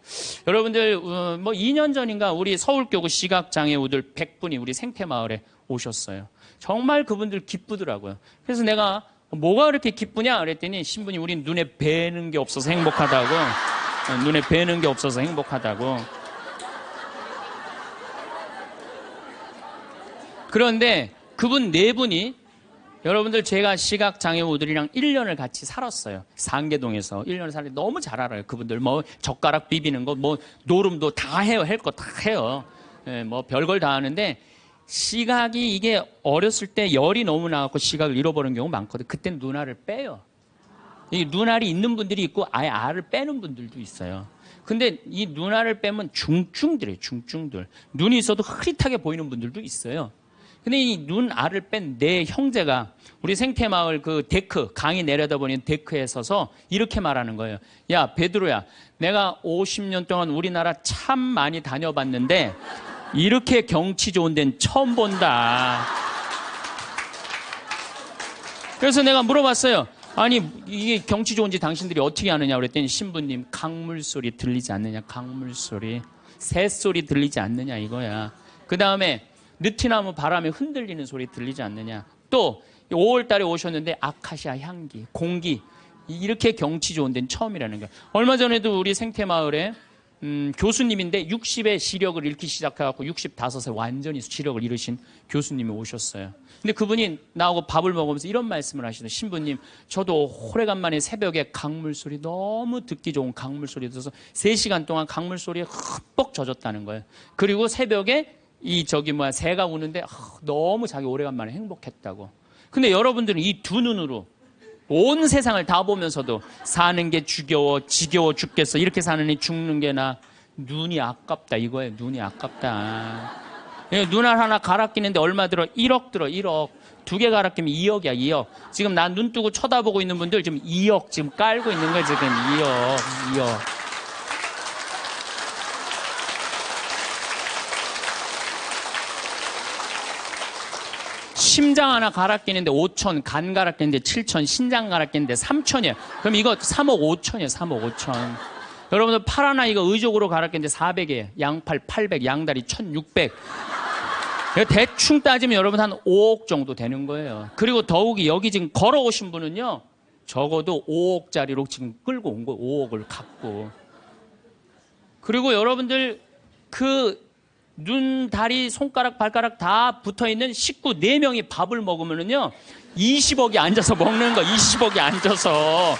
여러분들 2년 전인가 우리 서울교구 시각장애우들 100분이 우리 생태마을에 오셨어요. 정말 그분들 기쁘더라고요. 그래서 내가 뭐가 그렇게 기쁘냐 그랬더니 신부님, 우린 눈에 뵈는 게 없어서 행복하다고. 눈에 뵈는 게 없어서 행복하다고. 그런데 그분 4분이, 여러분들 제가 시각장애우들이랑 1년을 같이 살았어요. 상계동에서 1년을 살았는데 너무 잘 알아요. 그분들 젓가락 비비는 거, 노름도 다 해요. 할 거 다 해요. 별걸 다 하는데, 시각이 이게 어렸을 때 열이 너무 나갖고 시각을 잃어버리는 경우 많거든요. 그때는 눈알을 빼요. 이 눈알이 있는 분들이 있고 아예 알을 빼는 분들도 있어요. 근데 이 눈알을 빼면 중증들이에요. 중증들. 눈이 있어도 흐릿하게 보이는 분들도 있어요. 근데 이 눈알을 뺀 내 형제가 우리 생태마을 그 데크, 강이 내려다보는 데크에 서서 이렇게 말하는 거예요. 야, 베드로야, 내가 50년 동안 우리나라 참 많이 다녀봤는데 이렇게 경치 좋은 데는 처음 본다. 그래서 내가 물어봤어요. 아니 이게 경치 좋은지 당신들이 어떻게 아느냐 그랬더니 신부님 강물 소리 들리지 않느냐, 강물 소리, 새 소리 들리지 않느냐 이거야. 그 다음에 느티나무 바람에 흔들리는 소리 들리지 않느냐. 또 5월 달에 오셨는데 아카시아 향기, 공기, 이렇게 경치 좋은 데는 처음이라는 거야. 얼마 전에도 우리 생태마을에 교수님인데 60에 시력을 잃기 시작해갖고 65세 완전히 시력을 잃으신 교수님이 오셨어요. 근데 그분이 나하고 밥을 먹으면서 이런 말씀을 하시더라고요. 신부님, 저도 오래간만에 새벽에 강물 소리, 너무 듣기 좋은 강물 소리 들어서 3시간 동안 강물 소리에 흠뻑 젖었다는 거예요. 그리고 새벽에 새가 우는데 너무 자기 오래간만에 행복했다고. 근데 여러분들은 이 두 눈으로 온 세상을 다 보면서도 사는 게 지겨워 죽겠어, 이렇게 사느니 죽는 게 나, 눈이 아깝다 이거예요. 눈이 아깝다. 눈알 하나 갈아 끼는데 얼마 들어? 1억 들어. 1억. 2개 갈아 끼면 2억이야. 2억. 지금 나 눈 뜨고 쳐다보고 있는 분들 지금 2억 지금 깔고 있는 거야. 지금 2억. 심장 하나 갈아 끼는데 5천, 간 갈아 끼는데 7천, 신장 갈아 끼는데 3천이에요. 그럼 이거 3억 5천이에요. 3억 5천. 여러분들 팔 하나 이거 의족으로 갈아 끼는데 400이에요. 양팔 800, 양다리 1600. 대충 따지면 여러분 한 5억 정도 되는 거예요. 그리고 더욱이 여기 지금 걸어오신 분은요, 적어도 5억짜리로 지금 끌고 온 거예요. 5억을 갖고. 그리고 여러분들 눈, 다리, 손가락, 발가락 다 붙어있는 식구 4명이 밥을 먹으면은요, 20억이 앉아서 먹는 거, 20억이 앉아서.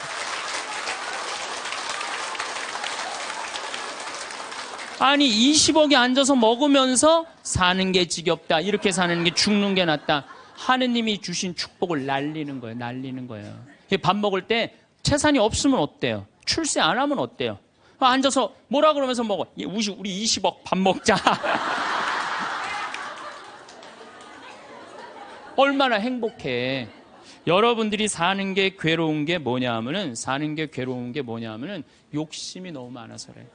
아니, 20억이 앉아서 먹으면서 사는 게 지겹다, 이렇게 사는 게 죽는 게 낫다. 하느님이 주신 축복을 날리는 거예요, 날리는 거예요. 밥 먹을 때 재산이 없으면 어때요? 출세 안 하면 어때요? 앉아서 뭐라 그러면서 먹어. 우리 20억 밥 먹자. 얼마나 행복해. 여러분들이 사는 게 괴로운 게 뭐냐 하면은, 욕심이 너무 많아서 그래.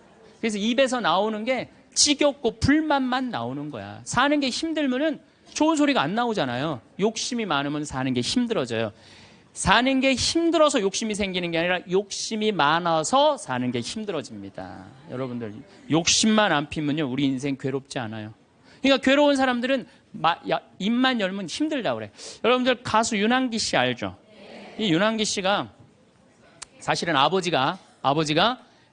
그래서 입에서 나오는 게 지겹고 불만만 나오는 거야. 사는 게 힘들면은 좋은 소리가 안 나오잖아요. 욕심이 많으면 사는 게 힘들어져요. 사는 게 힘들어서 욕심이 생기는 게 아니라 욕심이 많아서 사는 게 힘들어집니다. 여러분들 욕심만 안 피면요, 우리 인생 괴롭지 않아요. 그러니까 괴로운 사람들은 입만 열면 힘들다고 그래. 여러분들 가수 윤한기 씨 알죠? 이 윤한기 씨가 사실은 아버지가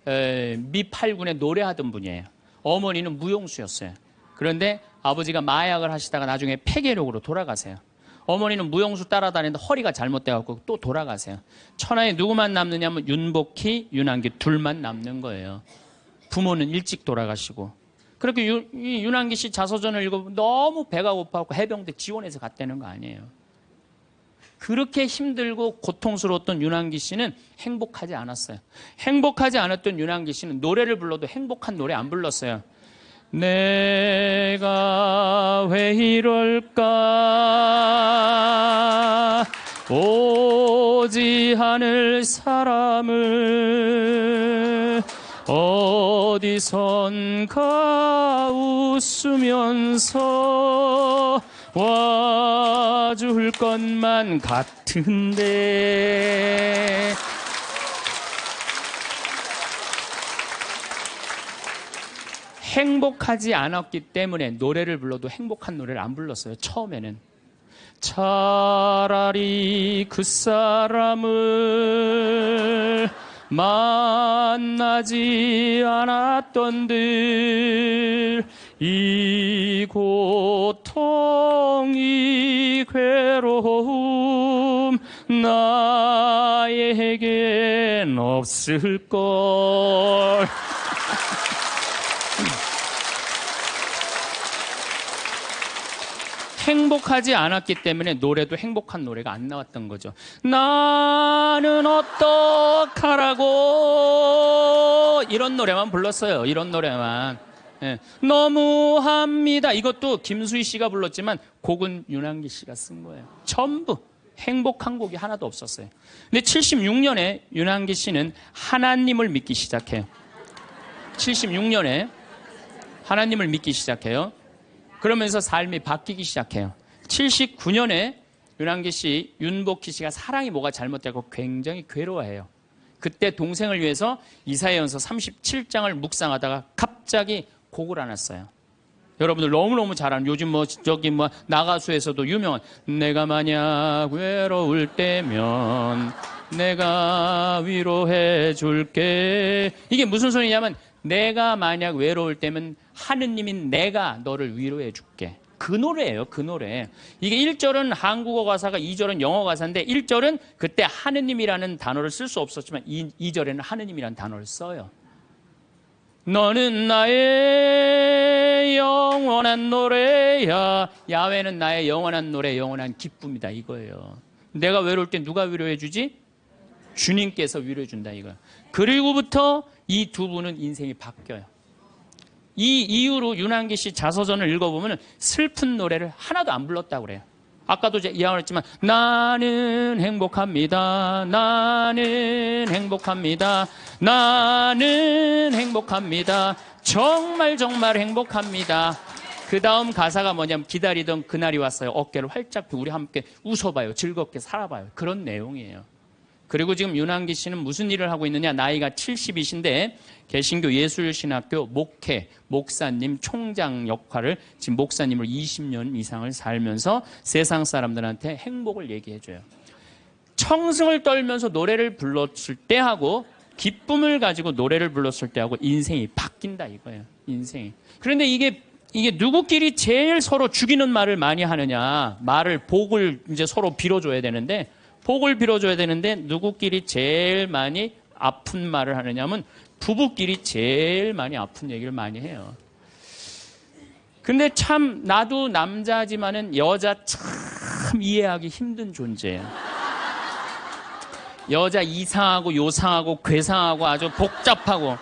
미 8군에 노래하던 분이에요. 어머니는 무용수였어요. 그런데 아버지가 마약을 하시다가 나중에 폐결핵으로 돌아가세요. 어머니는 무용수 따라다니는데 허리가 잘못돼갖고 또 돌아가세요. 천하에 누구만 남느냐면 윤복희, 윤한기 둘만 남는 거예요. 부모는 일찍 돌아가시고. 그렇게 이 윤한기 씨 자서전을 읽어보면 너무 배가 고파갖고 해병대 지원해서 갔다는 거 아니에요. 그렇게 힘들고 고통스러웠던 윤한기 씨는 행복하지 않았어요. 행복하지 않았던 윤한기 씨는 노래를 불러도 행복한 노래 안 불렀어요. 내가 왜 이럴까 오지 않을 사람을 어디선가 웃으면서 와줄 것만 같은데. 행복하지 않았기 때문에 노래를 불러도 행복한 노래를 안 불렀어요. 처음에는. 차라리 그 사람을 만나지 않았던들 이 고통 이 괴로움 나에겐 없을걸. 행복하지 않았기 때문에 노래도 행복한 노래가 안 나왔던 거죠. 나는 어떡하라고 이런 노래만 불렀어요. 이런 노래만. 예. 너무합니다. 이것도 김수희 씨가 불렀지만 곡은 윤한기 씨가 쓴 거예요. 전부 행복한 곡이 하나도 없었어요. 근데 76년에 윤한기 씨는 하나님을 믿기 시작해요. 76년에 하나님을 믿기 시작해요. 그러면서 삶이 바뀌기 시작해요. 79년에 윤한기 씨, 윤복희 씨가 사랑이 뭐가 잘못되고 굉장히 괴로워해요. 그때 동생을 위해서 이사야전서 37장을 묵상하다가 갑자기 곡을 안 왔어요. 여러분들 너무너무 잘 아는 요즘 나가수에서도 유명한 내가 만약 외로울 때면 내가 위로해 줄게. 이게 무슨 소리냐면 내가 만약 외로울 때면 하느님인 내가 너를 위로해 줄게. 그 노래예요. 그 노래. 이게 1절은 한국어 가사가 2절은 영어 가사인데 1절은 그때 하느님이라는 단어를 쓸 수 없었지만 2절에는 하느님이라는 단어를 써요. 너는 나의 영원한 노래야. 야훼는 나의 영원한 노래, 영원한 기쁨이다 이거예요. 내가 외로울 때 누가 위로해 주지? 주님께서 위로해 준다 이거예요. 그리고부터 이 두 분은 인생이 바뀌어요. 이 이후로 윤한기 씨 자서전을 읽어보면 슬픈 노래를 하나도 안 불렀다고 그래요. 아까도 이야기했지만 나는 행복합니다. 나는 행복합니다. 나는 행복합니다. 정말 정말 행복합니다. 그 다음 가사가 뭐냐면 기다리던 그날이 왔어요. 어깨를 활짝 펴고 우리 함께 웃어봐요. 즐겁게 살아봐요. 그런 내용이에요. 그리고 지금 윤한기 씨는 무슨 일을 하고 있느냐. 나이가 70이신데 개신교 예술신학교 목회, 목사님, 총장 역할을 지금 목사님을 20년 이상을 살면서 세상 사람들한테 행복을 얘기해줘요. 청승을 떨면서 노래를 불렀을 때하고 기쁨을 가지고 노래를 불렀을 때하고 인생이 바뀐다 이거예요. 인생이. 그런데 이게 누구끼리 제일 서로 죽이는 말을 많이 하느냐. 복을 이제 서로 빌어줘야 되는데 복을 빌어줘야 되는데 누구끼리 제일 많이 아픈 말을 하느냐면 부부끼리 제일 많이 아픈 얘기를 많이 해요. 근데 참 나도 남자지만은 여자 참 이해하기 힘든 존재예요. 여자 이상하고 요상하고 괴상하고 아주 복잡하고.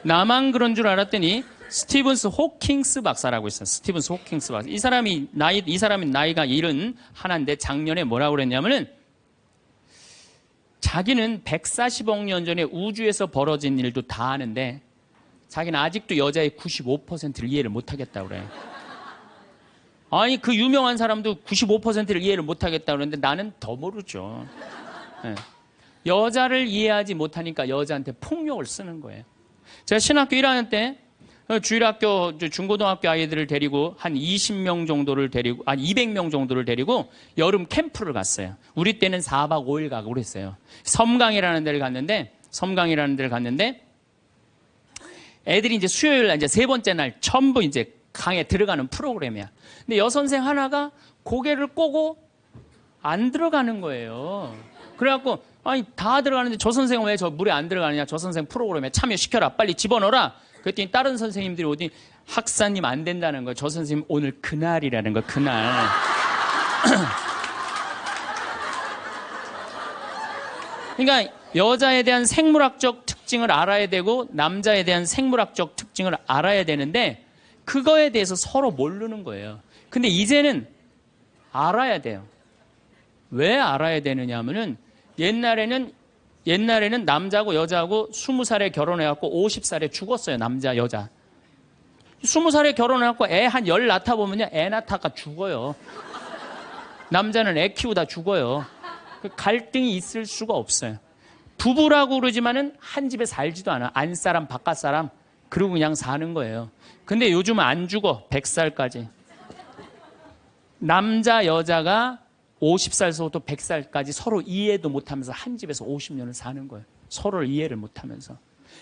나만 그런 줄 알았더니 스티븐스 호킹스 박사라고 있어요. 스티븐스 호킹스 박사. 이 사람이 나이가 71인데 작년에 뭐라고 그랬냐면은 자기는 140억 년 전에 우주에서 벌어진 일도 다 아는데 자기는 아직도 여자의 95%를 이해를 못하겠다고 그래요. 아니 그 유명한 사람도 95%를 이해를 못하겠다고 그러는데 나는 더 모르죠. 네. 여자를 이해하지 못하니까 여자한테 폭력을 쓰는 거예요. 제가 신학교 1학년 때 주일학교 중고등학교 아이들을 데리고 한 20명 정도를 데리고 200명 정도를 데리고 여름 캠프를 갔어요. 우리 때는 4박 5일 가고 그랬어요. 섬강이라는 데를 갔는데 애들이 이제 수요일 날 이제 세 번째 날 전부 이제 강에 들어가는 프로그램이야. 근데 여선생 하나가 고개를 꼬고 안 들어가는 거예요. 그래갖고 아니 다 들어가는데 저 선생은 왜 저 물에 안 들어가느냐. 저 선생 프로그램에 참여시켜라. 빨리 집어넣어라. 그랬더니 다른 선생님들이 어디 학사님 안 된다는 거예요. 저 선생님 오늘 그날이라는 거 그날. 그러니까 여자에 대한 생물학적 특징을 알아야 되고 남자에 대한 생물학적 특징을 알아야 되는데 그거에 대해서 서로 모르는 거예요. 근데 이제는 알아야 돼요. 왜 알아야 되느냐 하면은 옛날에는 남자하고 여자하고 20살에 결혼해갖고 50살에 죽었어요. 남자, 여자. 20살에 결혼해갖고 애 한 10 낳다 보면요. 애 낳다가 죽어요. 남자는 애 키우다 죽어요. 갈등이 있을 수가 없어요. 부부라고 그러지만은 한 집에 살지도 않아. 안사람, 바깥사람. 그러고 그냥 사는 거예요. 근데 요즘은 안 죽어. 100살까지. 남자, 여자가 50살서부터 100살까지 서로 이해도 못하면서 한 집에서 50년을 사는 거예요. 서로를 이해를 못하면서.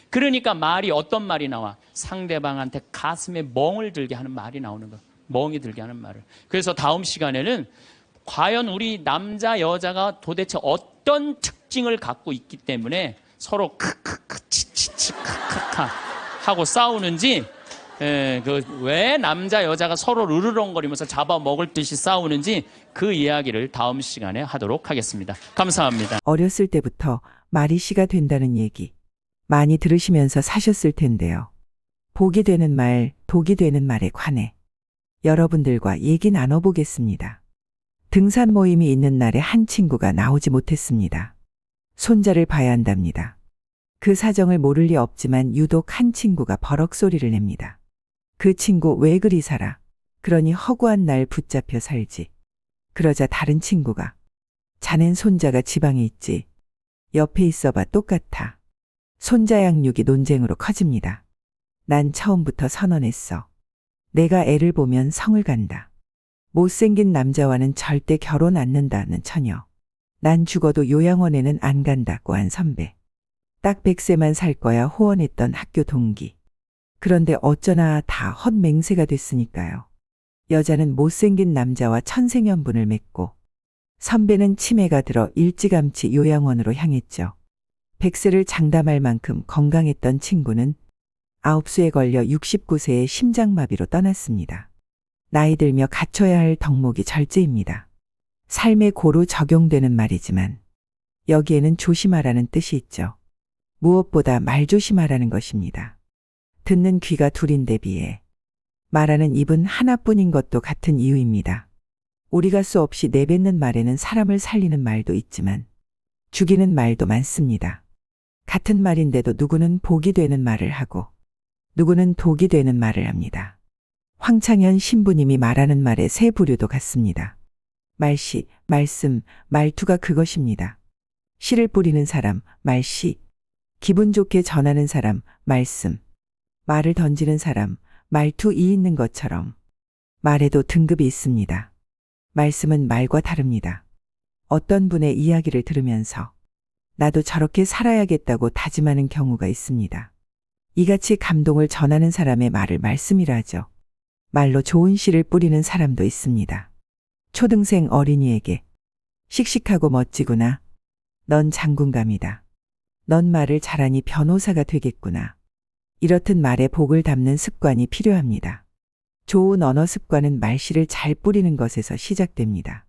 그러니까 말이 어떤 말이 나와? 상대방한테 가슴에 멍을 들게 하는 말이 나오는 거예요. 멍이 들게 하는 말을. 그래서 다음 시간에는 과연 우리 남자 여자가 도대체 어떤 특징을 갖고 있기 때문에 서로 크크크 치치치 크크카 하고 싸우는지, 왜 남자 여자가 서로 으르렁거리면서 잡아먹을 듯이 싸우는지 그 이야기를 다음 시간에 하도록 하겠습니다. 감사합니다. 어렸을 때부터 말이 씨가 된다는 얘기 많이 들으시면서 사셨을 텐데요. 복이 되는 말, 독이 되는 말에 관해 여러분들과 얘기 나눠보겠습니다. 등산 모임이 있는 날에 한 친구가 나오지 못했습니다. 손자를 봐야 한답니다. 그 사정을 모를 리 없지만 유독 한 친구가 버럭 소리를 냅니다. 그 친구 왜 그리 살아? 그러니 허구한 날 붙잡혀 살지. 그러자 다른 친구가 자넨 손자가 지방에 있지. 옆에 있어봐 똑같아. 손자 양육이 논쟁으로 커집니다. 난 처음부터 선언했어. 내가 애를 보면 성을 간다. 못생긴 남자와는 절대 결혼 않는다는 처녀. 난 죽어도 요양원에는 안 간다고 한 선배. 딱 100세만 살 거야 호언했던 학교 동기. 그런데 어쩌나 다 헛맹세가 됐으니까요. 여자는 못생긴 남자와 천생연분을 맺고 선배는 치매가 들어 일찌감치 요양원으로 향했죠. 100세를 장담할 만큼 건강했던 친구는 9수에 걸려 69세에 심장마비로 떠났습니다. 나이 들며 갖춰야 할 덕목이 절제입니다. 삶의 고루 적용되는 말이지만 여기에는 조심하라는 뜻이 있죠. 무엇보다 말 조심하라는 것입니다. 듣는 귀가 둘인데 비해 말하는 입은 하나뿐인 것도 같은 이유입니다. 우리가 수없이 내뱉는 말에는 사람을 살리는 말도 있지만 죽이는 말도 많습니다. 같은 말인데도 누구는 복이 되는 말을 하고 누구는 독이 되는 말을 합니다. 황창현 신부님이 말하는 말의 세 부류도 같습니다. 말씨, 말씀, 말투가 그것입니다. 씨를 뿌리는 사람, 말씨. 기분 좋게 전하는 사람, 말씀. 말을 던지는 사람, 말투 이 있는 것처럼 말에도 등급이 있습니다. 말씀은 말과 다릅니다. 어떤 분의 이야기를 들으면서 나도 저렇게 살아야겠다고 다짐하는 경우가 있습니다. 이같이 감동을 전하는 사람의 말을 말씀이라 하죠. 말로 좋은 씨를 뿌리는 사람도 있습니다. 초등생 어린이에게 씩씩하고 멋지구나. 넌 장군감이다. 넌 말을 잘하니 변호사가 되겠구나. 이렇듯 말에 복을 담는 습관이 필요합니다. 좋은 언어 습관은 말씨를 잘 뿌리는 것에서 시작됩니다.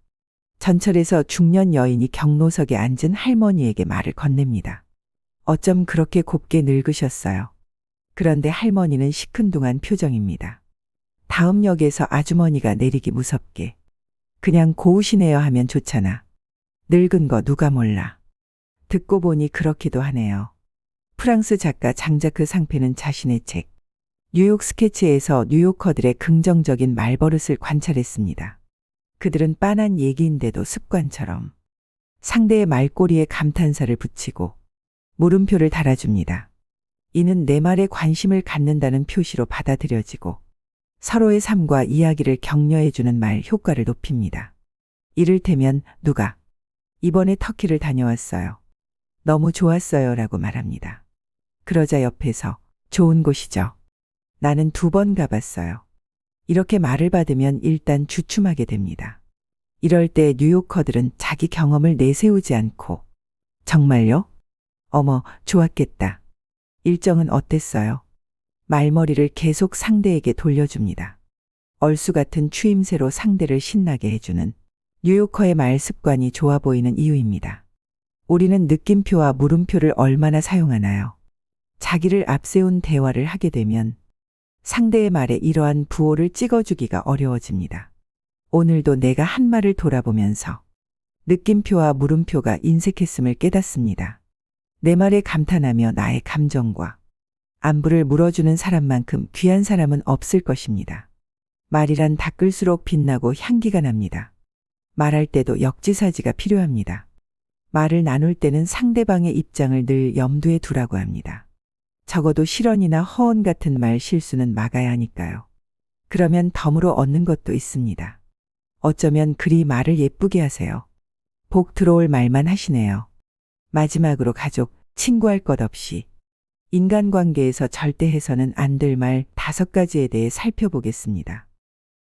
전철에서 중년 여인이 경로석에 앉은 할머니에게 말을 건넵니다. 어쩜 그렇게 곱게 늙으셨어요. 그런데 할머니는 시큰둥한 표정입니다. 다음 역에서 아주머니가 내리기 무섭게 그냥 고우시네요 하면 좋잖아. 늙은 거 누가 몰라. 듣고 보니 그렇기도 하네요. 프랑스 작가 장자크 상페는 자신의 책 뉴욕 스케치에서 뉴요커들의 긍정적인 말버릇을 관찰했습니다. 그들은 빤한 얘기인데도 습관처럼 상대의 말꼬리에 감탄사를 붙이고 물음표를 달아줍니다. 이는 내 말에 관심을 갖는다는 표시로 받아들여지고 서로의 삶과 이야기를 격려해주는 말 효과를 높입니다. 이를테면 누가 이번에 터키를 다녀왔어요. 너무 좋았어요 라고 말합니다. 그러자 옆에서 좋은 곳이죠. 나는 2번 가봤어요. 이렇게 말을 받으면 일단 주춤하게 됩니다. 이럴 때 뉴요커들은 자기 경험을 내세우지 않고 정말요? 어머, 좋았겠다. 일정은 어땠어요? 말머리를 계속 상대에게 돌려줍니다. 얼쑤 같은 추임새로 상대를 신나게 해주는 뉴요커의 말 습관이 좋아 보이는 이유입니다. 우리는 느낌표와 물음표를 얼마나 사용하나요? 자기를 앞세운 대화를 하게 되면 상대의 말에 이러한 부호를 찍어주기가 어려워집니다. 오늘도 내가 한 말을 돌아보면서 느낌표와 물음표가 인색했음을 깨닫습니다. 내 말에 감탄하며 나의 감정과 안부를 물어주는 사람만큼 귀한 사람은 없을 것입니다. 말이란 닦을수록 빛나고 향기가 납니다. 말할 때도 역지사지가 필요합니다. 말을 나눌 때는 상대방의 입장을 늘 염두에 두라고 합니다. 적어도 실언이나 허언 같은 말 실수는 막아야 하니까요. 그러면 덤으로 얻는 것도 있습니다. 어쩌면 그리 말을 예쁘게 하세요. 복 들어올 말만 하시네요. 마지막으로 가족, 친구할 것 없이 인간관계에서 절대 해서는 안 될 말 5가지에 대해 살펴보겠습니다.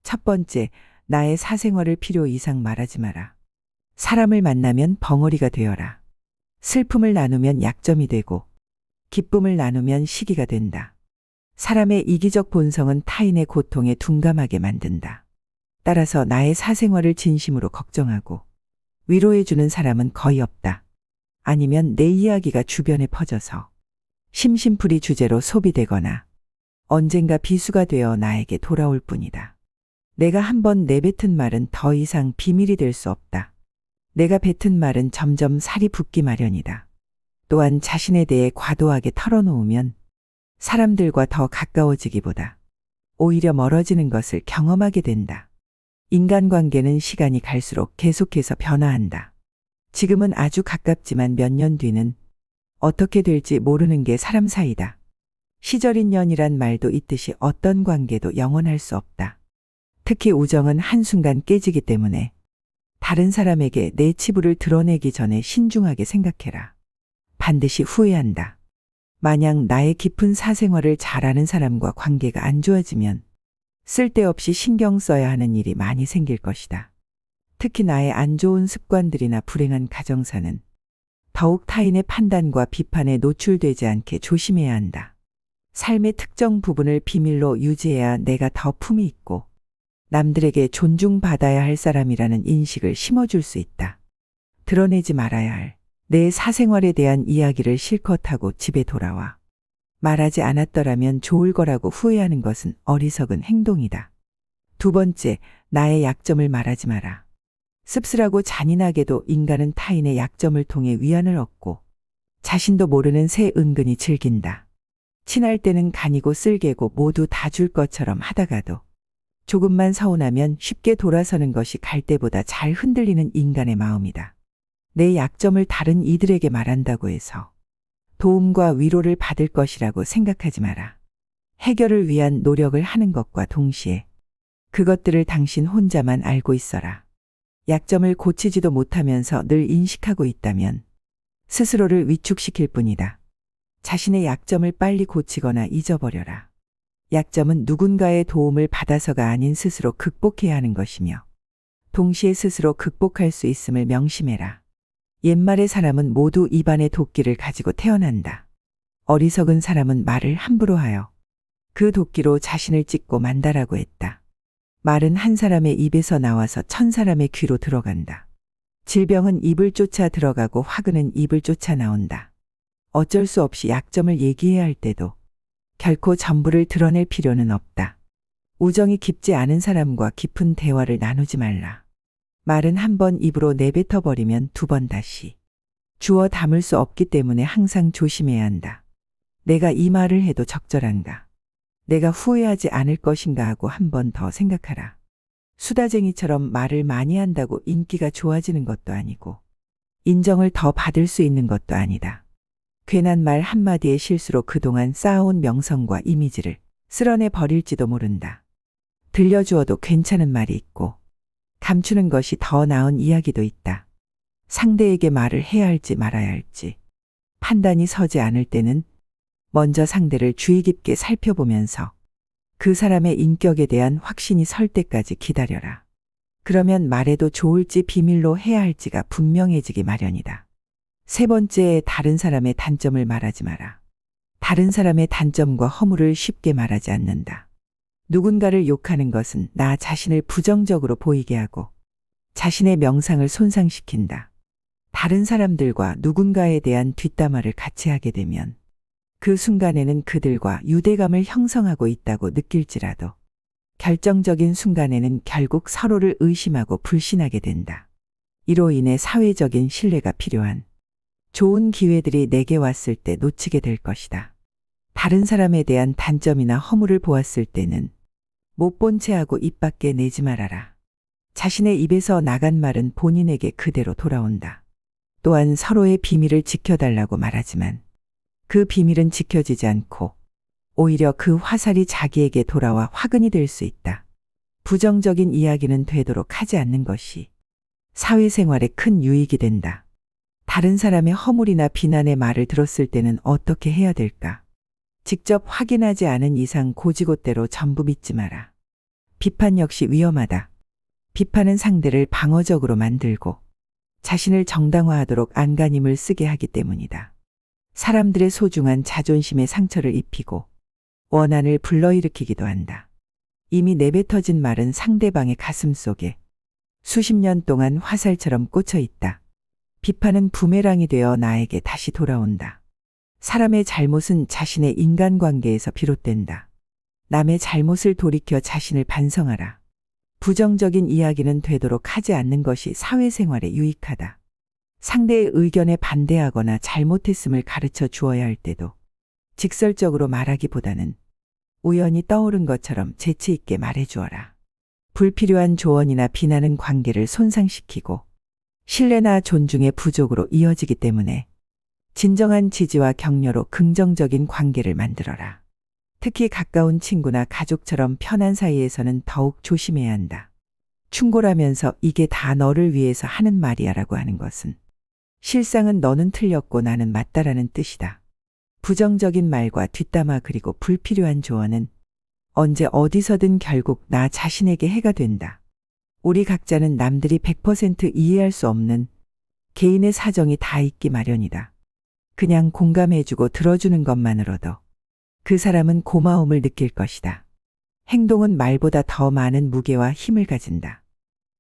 첫 번째, 나의 사생활을 필요 이상 말하지 마라. 사람을 만나면 벙어리가 되어라. 슬픔을 나누면 약점이 되고 기쁨을 나누면 시기가 된다. 사람의 이기적 본성은 타인의 고통에 둔감하게 만든다. 따라서 나의 사생활을 진심으로 걱정하고 위로해주는 사람은 거의 없다. 아니면 내 이야기가 주변에 퍼져서 심심풀이 주제로 소비되거나 언젠가 비수가 되어 나에게 돌아올 뿐이다. 내가 한번 내뱉은 말은 더 이상 비밀이 될 수 없다. 내가 뱉은 말은 점점 살이 붙기 마련이다. 또한 자신에 대해 과도하게 털어놓으면 사람들과 더 가까워지기보다 오히려 멀어지는 것을 경험하게 된다. 인간관계는 시간이 갈수록 계속해서 변화한다. 지금은 아주 가깝지만 몇 년 뒤는 어떻게 될지 모르는 게 사람 사이다. 시절인연이란 말도 있듯이 어떤 관계도 영원할 수 없다. 특히 우정은 한순간 깨지기 때문에 다른 사람에게 내 치부를 드러내기 전에 신중하게 생각해라. 반드시 후회한다. 만약 나의 깊은 사생활을 잘 아는 사람과 관계가 안 좋아지면 쓸데없이 신경 써야 하는 일이 많이 생길 것이다. 특히 나의 안 좋은 습관들이나 불행한 가정사는 더욱 타인의 판단과 비판에 노출되지 않게 조심해야 한다. 삶의 특정 부분을 비밀로 유지해야 내가 더 품이 있고 남들에게 존중받아야 할 사람이라는 인식을 심어줄 수 있다. 드러내지 말아야 할 내 사생활에 대한 이야기를 실컷 하고 집에 돌아와 말하지 않았더라면 좋을 거라고 후회하는 것은 어리석은 행동이다. 두 번째, 나의 약점을 말하지 마라. 씁쓸하고 잔인하게도 인간은 타인의 약점을 통해 위안을 얻고 자신도 모르는 새 은근히 즐긴다. 친할 때는 간이고 쓸개고 모두 다 줄 것처럼 하다가도 조금만 서운하면 쉽게 돌아서는 것이 갈대보다 잘 흔들리는 인간의 마음이다. 내 약점을 다른 이들에게 말한다고 해서 도움과 위로를 받을 것이라고 생각하지 마라. 해결을 위한 노력을 하는 것과 동시에 그것들을 당신 혼자만 알고 있어라. 약점을 고치지도 못하면서 늘 인식하고 있다면 스스로를 위축시킬 뿐이다. 자신의 약점을 빨리 고치거나 잊어버려라. 약점은 누군가의 도움을 받아서가 아닌 스스로 극복해야 하는 것이며 동시에 스스로 극복할 수 있음을 명심해라. 옛말의 사람은 모두 입안에 도끼를 가지고 태어난다. 어리석은 사람은 말을 함부로 하여 그 도끼로 자신을 찢고 만다라고 했다. 말은 한 사람의 입에서 나와서 천 사람의 귀로 들어간다. 질병은 입을 쫓아 들어가고 화근은 입을 쫓아 나온다. 어쩔 수 없이 약점을 얘기해야 할 때도 결코 전부를 드러낼 필요는 없다. 우정이 깊지 않은 사람과 깊은 대화를 나누지 말라. 말은 한 번 입으로 내뱉어 버리면 두 번 다시 주워 담을 수 없기 때문에 항상 조심해야 한다. 내가 이 말을 해도 적절한가? 내가 후회하지 않을 것인가 하고 한 번 더 생각하라. 수다쟁이처럼 말을 많이 한다고 인기가 좋아지는 것도 아니고 인정을 더 받을 수 있는 것도 아니다. 괜한 말 한마디의 실수로 그동안 쌓아온 명성과 이미지를 쓸어내 버릴지도 모른다. 들려주어도 괜찮은 말이 있고 감추는 것이 더 나은 이야기도 있다. 상대에게 말을 해야 할지 말아야 할지 판단이 서지 않을 때는 먼저 상대를 주의 깊게 살펴보면서 그 사람의 인격에 대한 확신이 설 때까지 기다려라. 그러면 말해도 좋을지 비밀로 해야 할지가 분명해지기 마련이다. 세 번째, 다른 사람의 단점을 말하지 마라. 다른 사람의 단점과 허물을 쉽게 말하지 않는다. 누군가를 욕하는 것은 나 자신을 부정적으로 보이게 하고 자신의 명상을 손상시킨다. 다른 사람들과 누군가에 대한 뒷담화를 같이 하게 되면 그 순간에는 그들과 유대감을 형성하고 있다고 느낄지라도 결정적인 순간에는 결국 서로를 의심하고 불신하게 된다. 이로 인해 사회적인 신뢰가 필요한 좋은 기회들이 내게 왔을 때 놓치게 될 것이다. 다른 사람에 대한 단점이나 허물을 보았을 때는 못 본 채 하고 입 밖에 내지 말아라. 자신의 입에서 나간 말은 본인에게 그대로 돌아온다. 또한 서로의 비밀을 지켜달라고 말하지만 그 비밀은 지켜지지 않고 오히려 그 화살이 자기에게 돌아와 화근이 될 수 있다. 부정적인 이야기는 되도록 하지 않는 것이 사회생활에 큰 유익이 된다. 다른 사람의 허물이나 비난의 말을 들었을 때는 어떻게 해야 될까? 직접 확인하지 않은 이상 고지고대로 전부 믿지 마라. 비판 역시 위험하다. 비판은 상대를 방어적으로 만들고 자신을 정당화하도록 안간힘을 쓰게 하기 때문이다. 사람들의 소중한 자존심에 상처를 입히고 원한을 불러일으키기도 한다. 이미 내뱉어진 말은 상대방의 가슴 속에 수십 년 동안 화살처럼 꽂혀 있다. 비판은 부메랑이 되어 나에게 다시 돌아온다. 사람의 잘못은 자신의 인간관계에서 비롯된다. 남의 잘못을 돌이켜 자신을 반성하라. 부정적인 이야기는 되도록 하지 않는 것이 사회생활에 유익하다. 상대의 의견에 반대하거나 잘못했음을 가르쳐 주어야 할 때도 직설적으로 말하기보다는 우연히 떠오른 것처럼 재치 있게 말해 주어라. 불필요한 조언이나 비난은 관계를 손상시키고 신뢰나 존중의 부족으로 이어지기 때문에 진정한 지지와 격려로 긍정적인 관계를 만들어라. 특히 가까운 친구나 가족처럼 편한 사이에서는 더욱 조심해야 한다. 충고라면서 이게 다 너를 위해서 하는 말이야 라고 하는 것은 실상은 너는 틀렸고 나는 맞다라는 뜻이다. 부정적인 말과 뒷담화 그리고 불필요한 조언은 언제 어디서든 결국 나 자신에게 해가 된다. 우리 각자는 남들이 100% 이해할 수 없는 개인의 사정이 다 있기 마련이다. 그냥 공감해주고 들어주는 것만으로도 그 사람은 고마움을 느낄 것이다. 행동은 말보다 더 많은 무게와 힘을 가진다.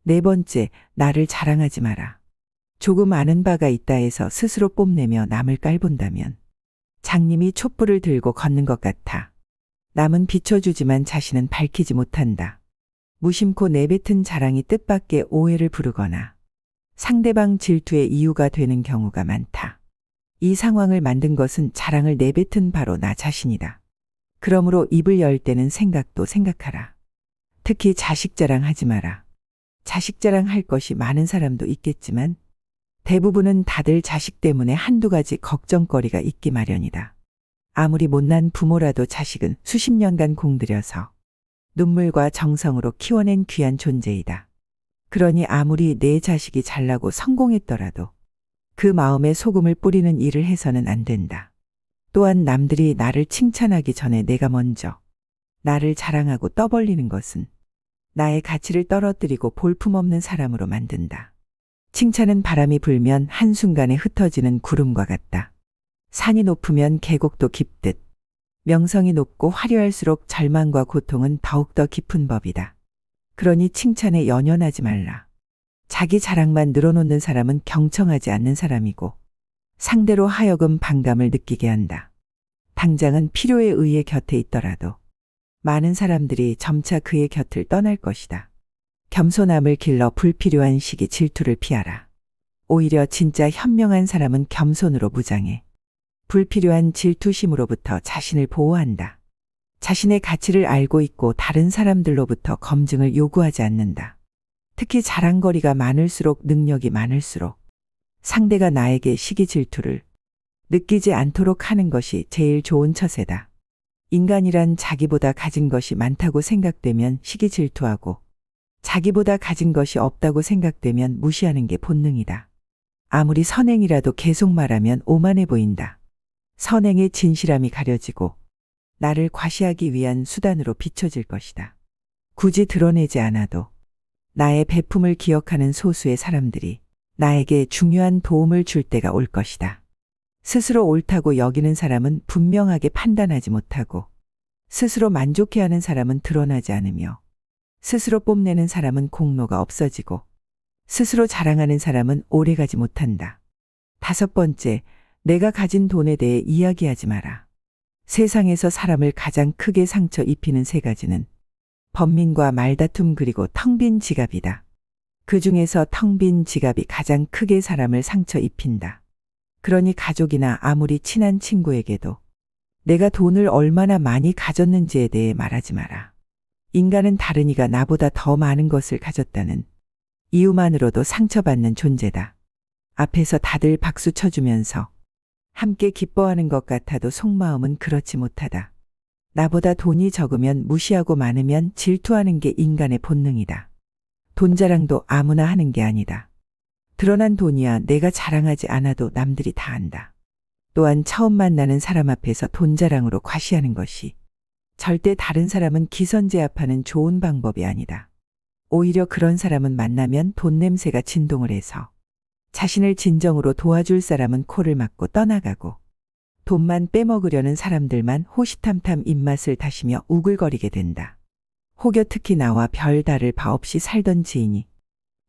네 번째, 나를 자랑하지 마라. 조금 아는 바가 있다 해서 스스로 뽐내며 남을 깔본다면 장님이 촛불을 들고 걷는 것 같아. 남은 비춰주지만 자신은 밝히지 못한다. 무심코 내뱉은 자랑이 뜻밖의 오해를 부르거나 상대방 질투의 이유가 되는 경우가 많다. 이 상황을 만든 것은 자랑을 내뱉은 바로 나 자신이다. 그러므로 입을 열 때는 생각도 생각하라. 특히 자식 자랑하지 마라. 자식 자랑할 것이 많은 사람도 있겠지만 대부분은 다들 자식 때문에 한두 가지 걱정거리가 있기 마련이다. 아무리 못난 부모라도 자식은 수십 년간 공들여서 눈물과 정성으로 키워낸 귀한 존재이다. 그러니 아무리 내 자식이 잘나고 성공했더라도 그 마음에 소금을 뿌리는 일을 해서는 안 된다. 또한 남들이 나를 칭찬하기 전에 내가 먼저 나를 자랑하고 떠벌리는 것은 나의 가치를 떨어뜨리고 볼품없는 사람으로 만든다. 칭찬은 바람이 불면 한순간에 흩어지는 구름과 같다. 산이 높으면 계곡도 깊듯 명성이 높고 화려할수록 절망과 고통은 더욱더 깊은 법이다. 그러니 칭찬에 연연하지 말라. 자기 자랑만 늘어놓는 사람은 경청하지 않는 사람이고 상대로 하여금 반감을 느끼게 한다. 당장은 필요에 의해 곁에 있더라도 많은 사람들이 점차 그의 곁을 떠날 것이다. 겸손함을 길러 불필요한 시기 질투를 피하라. 오히려 진짜 현명한 사람은 겸손으로 무장해 불필요한 질투심으로부터 자신을 보호한다. 자신의 가치를 알고 있고 다른 사람들로부터 검증을 요구하지 않는다. 특히 자랑거리가 많을수록 능력이 많을수록 상대가 나에게 시기 질투를 느끼지 않도록 하는 것이 제일 좋은 처세다. 인간이란 자기보다 가진 것이 많다고 생각되면 시기 질투하고 자기보다 가진 것이 없다고 생각되면 무시하는 게 본능이다. 아무리 선행이라도 계속 말하면 오만해 보인다. 선행의 진실함이 가려지고 나를 과시하기 위한 수단으로 비춰질 것이다. 굳이 드러내지 않아도 나의 배품을 기억하는 소수의 사람들이 나에게 중요한 도움을 줄 때가 올 것이다. 스스로 옳다고 여기는 사람은 분명하게 판단하지 못하고 스스로 만족해하는 사람은 드러나지 않으며 스스로 뽐내는 사람은 공로가 없어지고 스스로 자랑하는 사람은 오래가지 못한다. 다섯 번째, 내가 가진 돈에 대해 이야기하지 마라. 세상에서 사람을 가장 크게 상처 입히는 세 가지는 번민과 말다툼 그리고 텅 빈 지갑이다. 그 중에서 텅 빈 지갑이 가장 크게 사람을 상처 입힌다. 그러니 가족이나 아무리 친한 친구에게도 내가 돈을 얼마나 많이 가졌는지에 대해 말하지 마라. 인간은 다른 이가 나보다 더 많은 것을 가졌다는 이유만으로도 상처받는 존재다. 앞에서 다들 박수 쳐주면서 함께 기뻐하는 것 같아도 속마음은 그렇지 못하다. 나보다 돈이 적으면 무시하고 많으면 질투하는 게 인간의 본능이다. 돈 자랑도 아무나 하는 게 아니다. 드러난 돈이야 내가 자랑하지 않아도 남들이 다 안다. 또한 처음 만나는 사람 앞에서 돈 자랑으로 과시하는 것이 절대 다른 사람은 기선제압하는 좋은 방법이 아니다. 오히려 그런 사람은 만나면 돈 냄새가 진동을 해서 자신을 진정으로 도와줄 사람은 코를 막고 떠나가고 돈만 빼먹으려는 사람들만 호시탐탐 입맛을 다시며 우글거리게 된다. 혹여 특히 나와 별 다를 바 없이 살던 지인이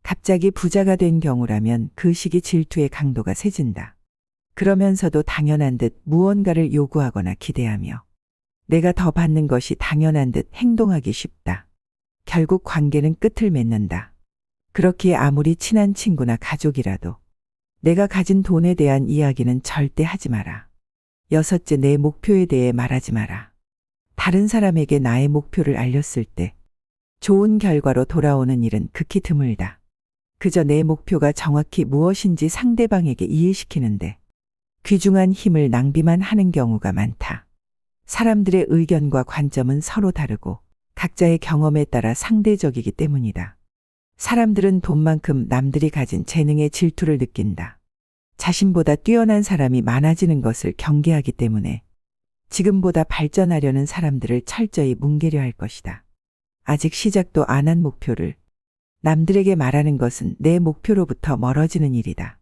갑자기 부자가 된 경우라면 그 시기 질투의 강도가 세진다. 그러면서도 당연한 듯 무언가를 요구하거나 기대하며 내가 더 받는 것이 당연한 듯 행동하기 쉽다. 결국 관계는 끝을 맺는다. 그렇기에 아무리 친한 친구나 가족이라도 내가 가진 돈에 대한 이야기는 절대 하지 마라. 여섯째, 내 목표에 대해 말하지 마라. 다른 사람에게 나의 목표를 알렸을 때 좋은 결과로 돌아오는 일은 극히 드물다. 그저 내 목표가 정확히 무엇인지 상대방에게 이해시키는데 귀중한 힘을 낭비만 하는 경우가 많다. 사람들의 의견과 관점은 서로 다르고 각자의 경험에 따라 상대적이기 때문이다. 사람들은 돈만큼 남들이 가진 재능에 질투를 느낀다. 자신보다 뛰어난 사람이 많아지는 것을 경계하기 때문에 지금보다 발전하려는 사람들을 철저히 뭉개려 할 것이다. 아직 시작도 안 한 목표를 남들에게 말하는 것은 내 목표로부터 멀어지는 일이다.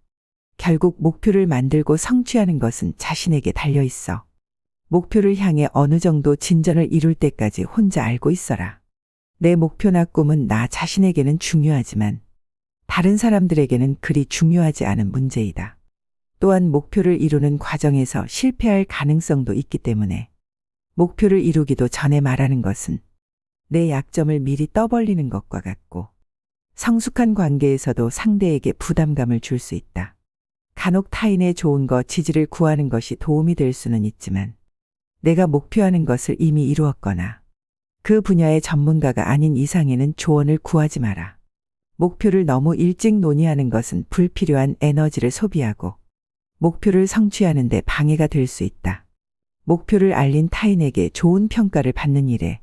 결국 목표를 만들고 성취하는 것은 자신에게 달려 있어. 목표를 향해 어느 정도 진전을 이룰 때까지 혼자 알고 있어라. 내 목표나 꿈은 나 자신에게는 중요하지만 다른 사람들에게는 그리 중요하지 않은 문제이다. 또한 목표를 이루는 과정에서 실패할 가능성도 있기 때문에 목표를 이루기도 전에 말하는 것은 내 약점을 미리 떠벌리는 것과 같고 성숙한 관계에서도 상대에게 부담감을 줄 수 있다. 간혹 타인의 좋은 것, 지지를 구하는 것이 도움이 될 수는 있지만 내가 목표하는 것을 이미 이루었거나 그 분야의 전문가가 아닌 이상에는 조언을 구하지 마라. 목표를 너무 일찍 논의하는 것은 불필요한 에너지를 소비하고 목표를 성취하는 데 방해가 될 수 있다. 목표를 알린 타인에게 좋은 평가를 받는 일에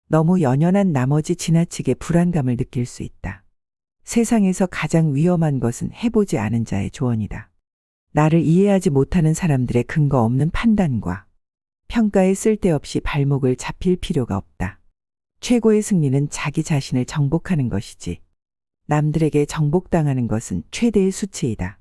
너무 연연한 나머지 지나치게 불안감을 느낄 수 있다. 세상에서 가장 위험한 것은 해보지 않은 자의 조언이다. 나를 이해하지 못하는 사람들의 근거 없는 판단과 평가에 쓸데없이 발목을 잡힐 필요가 없다. 최고의 승리는 자기 자신을 정복하는 것이지 남들에게 정복당하는 것은 최대의 수치이다.